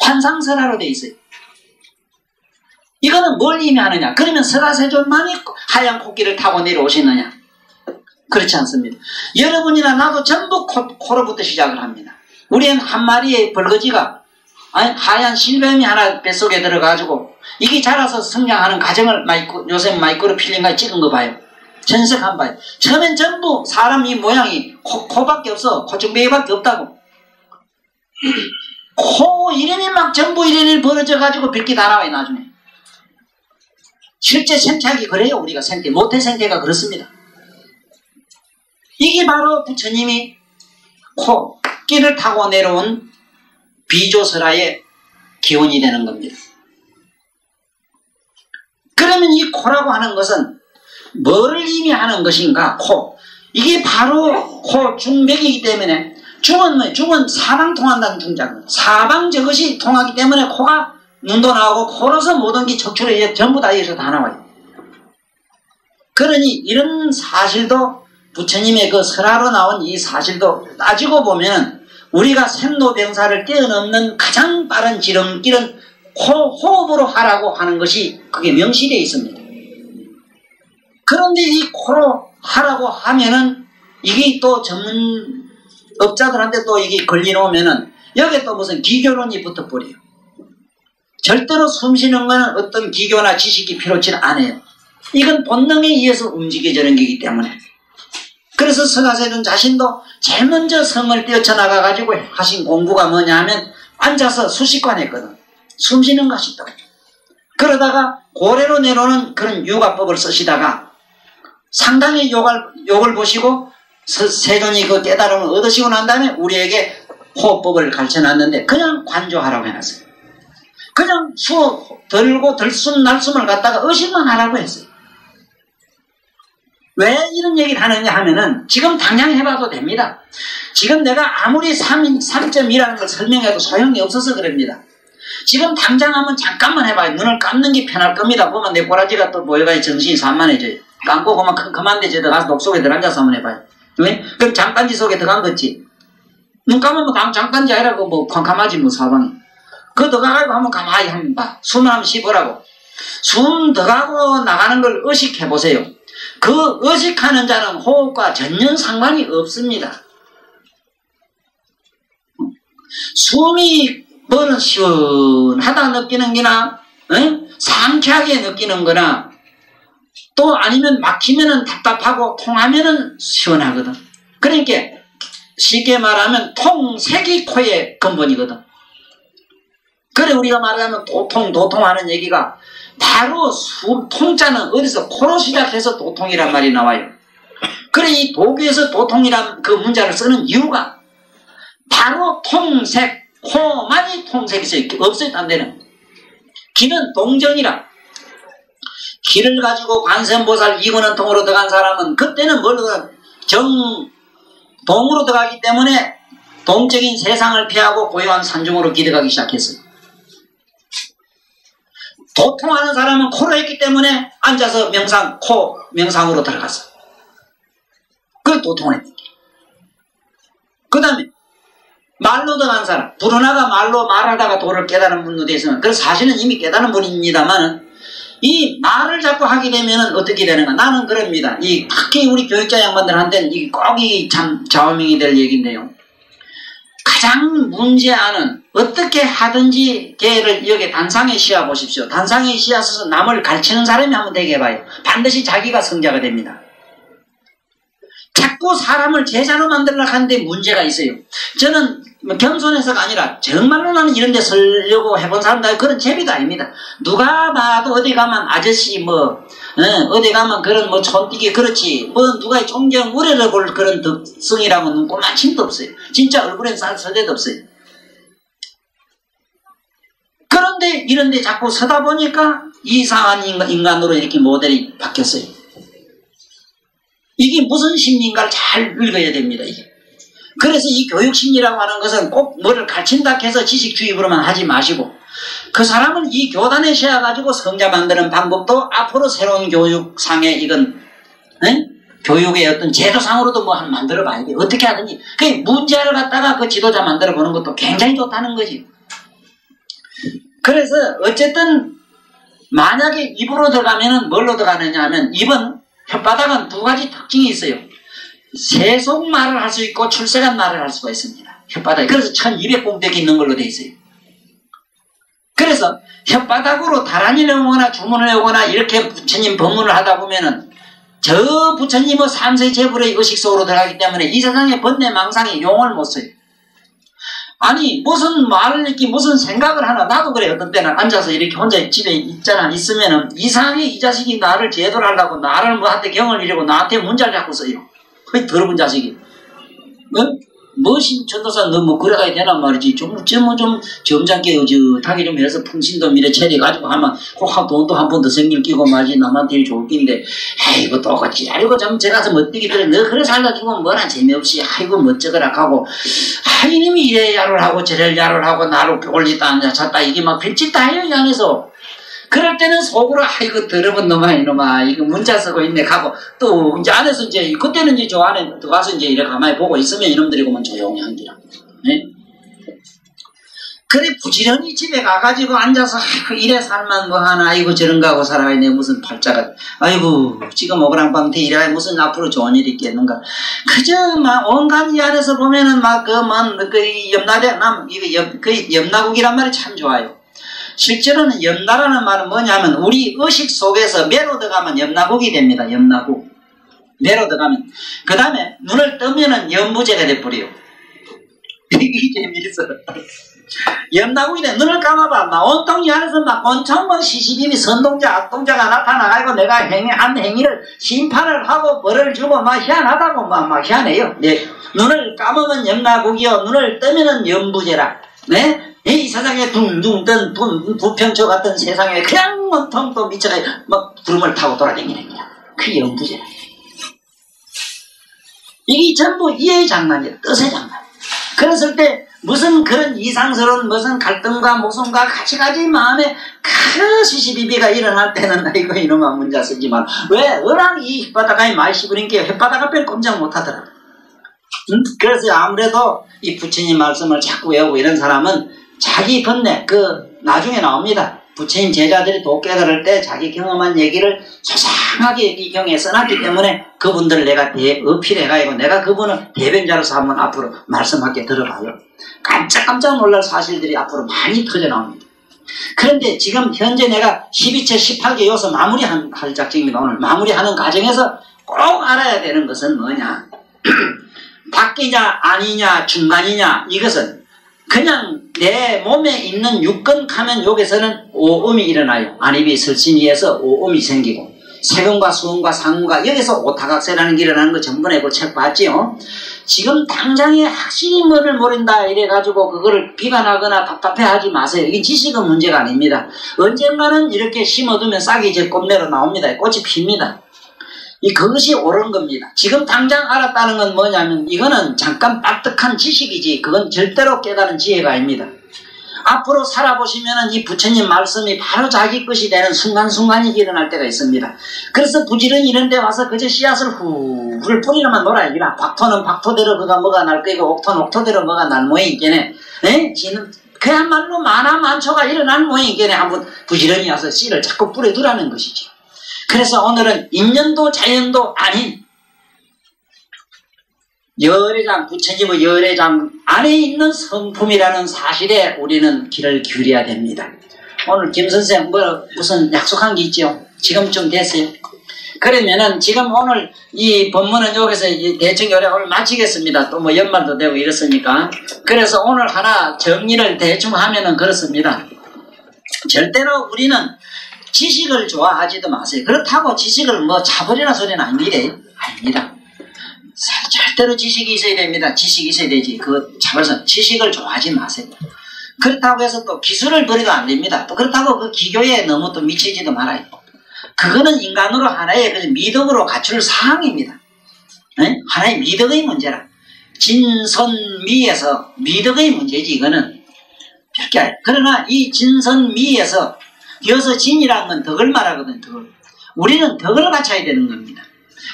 환상설화로 되어 있어요. 이거는 뭘 의미하느냐? 그러면 설화세존만이 하얀 코끼리를 타고 내려오시느냐? 그렇지 않습니다. 여러분이나 나도 전부 코로부터 시작을 합니다. 우리는 한 마리의 벌거지가 하얀 실뱀이 하나 뱃속에 들어가지고 이게 자라서 성장하는 과정을 요새 마이크로 필름까지 찍은 거 봐요. 전색 한 봐요. 처음엔 전부 사람 이 모양이 코밖에 없어. 콧중배기밖에 없다고. 코 이름이 막 전부 이름이 벌어져가지고 뱉기 다 나와요 나중에. 실제 생태학이 그래요. 우리가 생태, 모태 생태가 그렇습니다. 이게 바로 부처님이 코끼를 타고 내려온 비조설화의 기원이 되는 겁니다. 그러면 이 코라고 하는 것은 뭐를 의미하는 것인가? 코. 이게 바로 코 중맥이기 때문에 중은 사방 통한다는 중자입니다. 사방 저것이 통하기 때문에 코가 눈도 나오고 코로서 모든 게 척추로 전부 다 여기서 다 나와요. 그러니 이런 사실도 부처님의 그 설화로 나온 이 사실도 따지고 보면 우리가 생로병사를 뛰어넘는 가장 빠른 지름길은 호흡으로 하라고 하는 것이 그게 명시되어 있습니다. 그런데 이 코로 하라고 하면은 이게 또 전문업자들한테 또 이게 걸려놓으면은 여기에 또 무슨 기교론이 붙어버려요. 절대로 숨 쉬는 건 어떤 기교나 지식이 필요치 않아요. 이건 본능에 의해서 움직여지는 거기 때문에. 그래서 설화세존 자신도 제일 먼저 성을 뛰어쳐나가가지고 하신 공부가 뭐냐 하면 앉아서 수식관 했거든. 숨 쉬는 것이 있다고. 그러다가 고래로 내려오는 그런 요가법을 쓰시다가 상당히 욕을 보시고 세존이 그 깨달음을 얻으시고 난 다음에 우리에게 호흡법을 가르쳐놨는데 그냥 관조하라고 해놨어요. 그냥 들고 들숨 날숨을 갖다가 의식만 하라고 했어요. 왜 이런 얘기를 하느냐 하면은 지금 당장 해봐도 됩니다. 지금 내가 아무리 3.2라는 걸 설명해도 소용이 없어서 그럽니다. 지금 당장 하면 잠깐만 해봐요. 눈을 감는 게 편할 겁니다. 보면 내 꼬라지가 또 모여가지고 정신이 산만해져요. 감고 그만 데저 들어가서 녹속에 들어앉아서 한번 해봐요. 왜? 그럼 장단지 속에 들어간 거지. 눈 감으면 장단지 아니라고 뭐 캄캄하지 뭐 사방이. 그거 들어가고 한번 가만히 한번 봐. 숨을 한번 쉬보라고. 숨 들어가고 나가는 걸 의식해보세요. 그 의식하는 자는 호흡과 전혀 상관이 없습니다. 숨이 뭐는 시원하다 느끼는 거나 상쾌하게 느끼는 거나 또 아니면 막히면은 답답하고 통하면은 시원하거든. 그러니까 쉽게 말하면 통색이 코의 근본이거든. 그래 우리가 말하면 도통하는 얘기가 바로 통자는 어디서 코로 시작해서 도통이란 말이 나와요. 그래 이 도교에서 도통이란 그 문자를 쓰는 이유가 바로 통색, 코만이 통색이 없어요. 딴 데는. 기는 동정이라. 기를 가지고 관세음보살 이근원통으로 들어간 사람은 그때는 동으로 들어가기 때문에 동적인 세상을 피하고 고요한 산중으로 기대가기 시작했어요. 도통하는 사람은 코로 했기 때문에 앉아서 명상으로 들어갔어. 그걸 도통을 했다. 그 다음에 말로 들어간 사람, 불어나가 말하다가 도를 깨달은 분도 되어있으면, 그래서 사실은 이미 깨달은 분입니다만은 이 말을 자꾸 하게 되면 어떻게 되는가? 나는 그럽니다. 특히 우리 교육자 양반들한테는 이게 꼭 참 좌우명이 될 얘기인데요. 가장 문제아는 어떻게 하든지 걔를 여기 단상에 씌워 보십시오. 단상에 씌워서 남을 가르치는 사람이 한번 되게 해봐요. 반드시 자기가 성자가 됩니다. 자꾸 사람을 제자로 만들려고 하는데 문제가 있어요. 저는 겸손해서가 아니라 정말로 나는 이런 데 서려고 해본 사람들 그런 재미도 아닙니다. 누가 봐도 어디 가면 아저씨 어디 가면 그런 촌띠기 그렇지 누가 존경 우려를 볼 그런 덕성이라고는 꼬마침도 없어요. 진짜 얼굴엔 서대도 없어요. 그런데 이런 데 자꾸 서다 보니까 이상한 인간으로 이렇게 모델이 바뀌었어요. 이게 무슨 심리인가를 잘 읽어야 됩니다. 이게. 그래서 이 교육심리라고 하는 것은 꼭 뭐를 가르친다 해서 지식주의로만 하지 마시고 그 사람은 이 교단에 세워가지고 성자 만드는 방법도 앞으로 새로운 교육상에 이건 교육의 어떤 제도상으로도 만들어 봐야 돼요. 어떻게 하든지 그 문제를 갖다가 그 지도자 만들어 보는 것도 굉장히 좋다는 거지. 그래서 어쨌든 만약에 입으로 들어가면은 뭘로 들어가느냐 하면 입은 혓바닥은 두 가지 특징이 있어요. 세속 말을 할 수 있고 출세간 말을 할 수가 있습니다. 혓바닥에. 그래서 1200공백이 있는 걸로 돼 있어요. 그래서 혓바닥으로 다란이를 오거나 주문을 오거나 이렇게 부처님 법문을 하다 보면은 저 부처님의 삼세 제불의 의식 속으로 들어가기 때문에 이 세상에 번뇌 망상이 용을 못 써요. 아니 무슨 말을 이렇게 무슨 생각을 하나 나도 그래. 어떤 때는 앉아서 이렇게 혼자 집에 있으면은 이상하게 이 자식이 나를 제도를 하려고 나를 한테 경을 이러고 나한테 문자를 자꾸 써요. 그 더러운 자식이. 전도사 너 그래가야 되나 말이지. 좀 점잖게 어젓하게 좀 해서 풍신도 미래 차려가지고 하면 돈도 한 번 더 생길 끼고 말지 남한테 좋을 낀데 아이고 똑같이 아이고 좀 제가 좀 멋지게 그래 너 그래 살려주면 뭐나 재미없이 아이고 멋쩍어라 하고 이놈이 이래 야를 하고 저래 야를 하고 나를 올리다 앉았다 이게 막 별짓 다 해요 이 안에서. 그럴 때는 속으로 아이고 더러운 놈아 이놈아 이거 문자 쓰고 있네 하고 또 이제 안에서 이제 그때는 이제 저 안에 들어가서 이제 이렇게 가만히 보고 있으면 이놈들이 그만 조용히 한기라. 네? 그래 부지런히 집에 가가지고 앉아서 아이고 이래 살만 하나 아이고 저런가 하고 살아야 돼 무슨 팔자가 아이고 지금 오그랑방태 이래 무슨 앞으로 좋은 일이 있겠는가. 그저 막 온갖 이 안에서 보면은 막 그 염나국이란 말이 참 좋아요. 실제로는 염나라는 말은 뭐냐면 우리 의식 속에서 매로 들어가면 염나국이 됩니다. 염나국. 매로 들어가면. 그 다음에 눈을 뜨면은 염부제가 돼버려요. 이게 재미있어. 염나국이 돼. 눈을 감아봐. 막 온통 이 안에서 막 온통 시시비비 선동자, 악동자가 나타나가지고 내가 한 행위를 심판을 하고 벌을 주고 막 희한하다고 막 희한해요. 네. 눈을 감으면 염나국이요. 눈을 뜨면은 염부제라. 네? 이 세상에 둥둥 뜬 부평초 같은 세상에 그냥 온통 또 미쳐가 막 구름을 타고 돌아다니는 거야. 그게 염부제라. 이게 전부 이해의 장난이야. 뜻의 장난. 그랬을 때 무슨 그런 이상스러운 무슨 갈등과 모순과 가지가지 마음에 그 시시비비가 일어날 때는 아이고 이놈아 문자 쓰지만 왜 워낙 이 혓바닥이 많이 씹으니까 혓바닥 앞에 꼼짝 못하더라. 그래서 아무래도 이 부처님 말씀을 자꾸 외우고 이런 사람은 자기 번뇌 나중에 나옵니다. 부처님 제자들이 도 깨달을 때 자기 경험한 얘기를 소상하게 이 경에 써놨기 때문에 그분들을 내가 어필해가지고 내가 그분을 대변자로서 한번 앞으로 말씀하게 들어봐요. 깜짝 놀랄 사실들이 앞으로 많이 터져나옵니다. 그런데 지금 현재 내가 12체 18개 요소 마무리할 작정입니다. 오늘 마무리하는 과정에서 꼭 알아야 되는 것은 뭐냐. 밖이냐 아니냐 중간이냐 이것은 그냥 내 몸에 있는 육근 가면 여기서는 오음이 일어나요. 안입이 설신이해서 오음이 생기고 세금과 수음과 상음과 여기서 오타각세라는 게 일어나는 거 전번에 그 책 봤지요. 지금 당장에 확실히 뭐를 모른다 이래가지고 그거를 비관하거나 답답해하지 마세요. 이게 지식은 문제가 아닙니다. 언젠가는 이렇게 심어두면 싹이 제 꽃내로 나옵니다. 꽃이 핍니다. 그것이 옳은 겁니다. 지금 당장 알았다는 건 뭐냐면 이거는 잠깐 빠뜩한 지식이지 그건 절대로 깨달은 지혜가 아닙니다. 앞으로 살아보시면 이 부처님 말씀이 바로 자기 것이 되는 순간순간이 일어날 때가 있습니다. 그래서 부지런히 이런 데 와서 그저 씨앗을 후를 뿌리려만 놀아야 되나. 박토는 박토대로 그가 뭐가 날 거고 옥토는 옥토대로 뭐가 날 모양이겠네. 그야말로 만화만초가 일어난 모양이겠네. 한번 부지런히 와서 씨를 자꾸 뿌려두라는 것이죠. 그래서 오늘은 인연도 자연도 아닌 열애장, 부처님의 열애장 안에 있는 성품이라는 사실에 우리는 귀를 기울여야 됩니다. 오늘 김 선생 무슨 약속한 게 있죠? 지금쯤 됐어요. 그러면은 지금 오늘 이 본문은 여기서 대충 요약을 마치겠습니다. 또 뭐 연말도 되고 이렇으니까. 그래서 오늘 하나 정리를 대충 하면은 그렇습니다. 절대로 우리는 지식을 좋아하지도 마세요. 그렇다고 지식을 뭐 차버리라 소리는 아닙니다. 아닙니다. 절대로 지식이 있어야 됩니다. 지식이 있어야 되지. 그거 차버려서 지식을 좋아하지 마세요. 그렇다고 해서 또 기술을 버려도 안 됩니다. 또 그렇다고 그 기교에 너무 또 미치지도 말아요. 그거는 인간으로 하나의 미덕으로 갖출 사항입니다. 네? 하나의 미덕의 문제라. 진선미에서 미덕의 문제지 이거는. 별게 아니에요. 그러나 이 진선미에서 여기서 진이라는 건 덕을 말하거든요. 덕을. 우리는 덕을 갖춰야 되는 겁니다.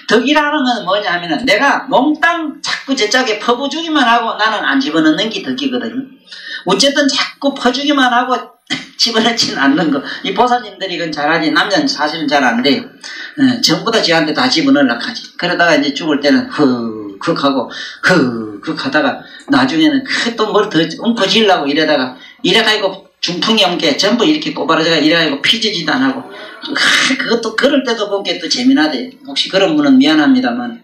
덕이라는 건 뭐냐 하면은 내가 몽땅 자꾸 저짝에 퍼부주기만 하고 나는 안 집어넣는 게 덕이거든요. 어쨌든 자꾸 퍼주기만 하고 집어넣지는 않는 거. 이 보살님들이 그건 잘하지. 남자는 사실은 잘 안 돼요. 전부 다 지한테 다 집어넣으려고 하지. 그러다가 이제 죽을 때는 흑흑 하고 흑흑 하다가 나중에는 또 뭘 더 웅크지려고 이러다가 이래가지고 중풍이 온 게 전부 이렇게 꼬바라져가 이래가지고 피지지도 안 하고 그것도 그럴 때도 본 게 또 재미나대. 혹시 그런 분은 미안합니다만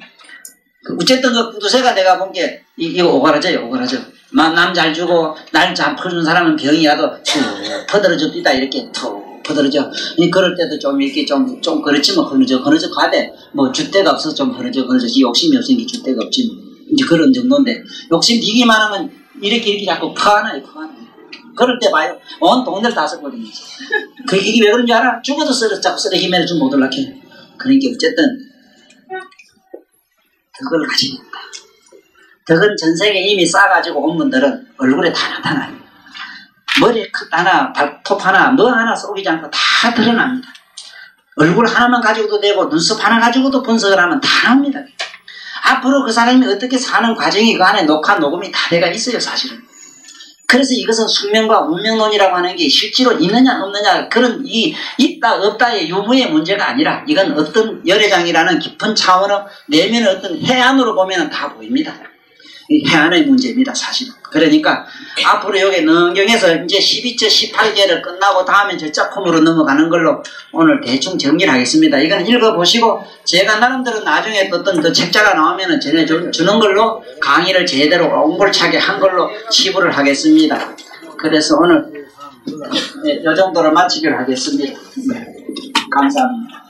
어쨌든 그 구두쇠가 내가 본 게 이거 오가라져요. 오가라져. 남 잘 주고 날 잘 퍼주는 사람은 병이 와도 툭 퍼들어져 뛰다 이렇게 툭 퍼들어져. 그럴 때도 좀 이렇게 좀 그렇지만 흐느적 가대. 뭐 줄 데가 없어서 좀 흐느적 욕심이 없으니까 줄 데가 없지 뭐. 이제 그런 정도인데 욕심 비기만 하면 이렇게 자꾸 퍼하나요. 그럴 때 봐요. 온 돈들 다 써버리는 거지. 그 일이 왜 그런지 알아? 죽어도 자꾸 쓰레 힘에는 좀 못 올라켜. 그러니까 어쨌든 덕을 가지고 있다. 덕은 전생에 이미 쌓아가지고 온 분들은 얼굴에 다 나타나요. 머리에 하나, 발톱 하나, 뭐 하나 속이지 않고 다 드러납니다. 얼굴 하나만 가지고도 되고 눈썹 하나 가지고도 분석을 하면 다 나옵니다. 앞으로 그 사람이 어떻게 사는 과정이 그 안에 녹음이 다 돼가 있어요, 사실은. 그래서 이것은 숙명과 운명론이라고 하는 게 실제로 있느냐 없느냐 그런 있다 없다의 유무의 문제가 아니라 이건 어떤 열애장이라는 깊은 차원의 내면의 어떤 해안으로 보면 다 보입니다. 이 해안의 문제입니다, 사실은. 그러니까 앞으로 여기 능경에서 이제 12절 18개를 끝나고 다음에 저 짝품으로 넘어가는 걸로 오늘 대충 정리를 하겠습니다. 이건 읽어보시고 제가 나름대로 나중에 어떤 그 책자가 나오면 전해주는 걸로 강의를 제대로 옹골차게 한 걸로 치부를 하겠습니다. 그래서 오늘 이 정도로 마치기로 하겠습니다. 감사합니다.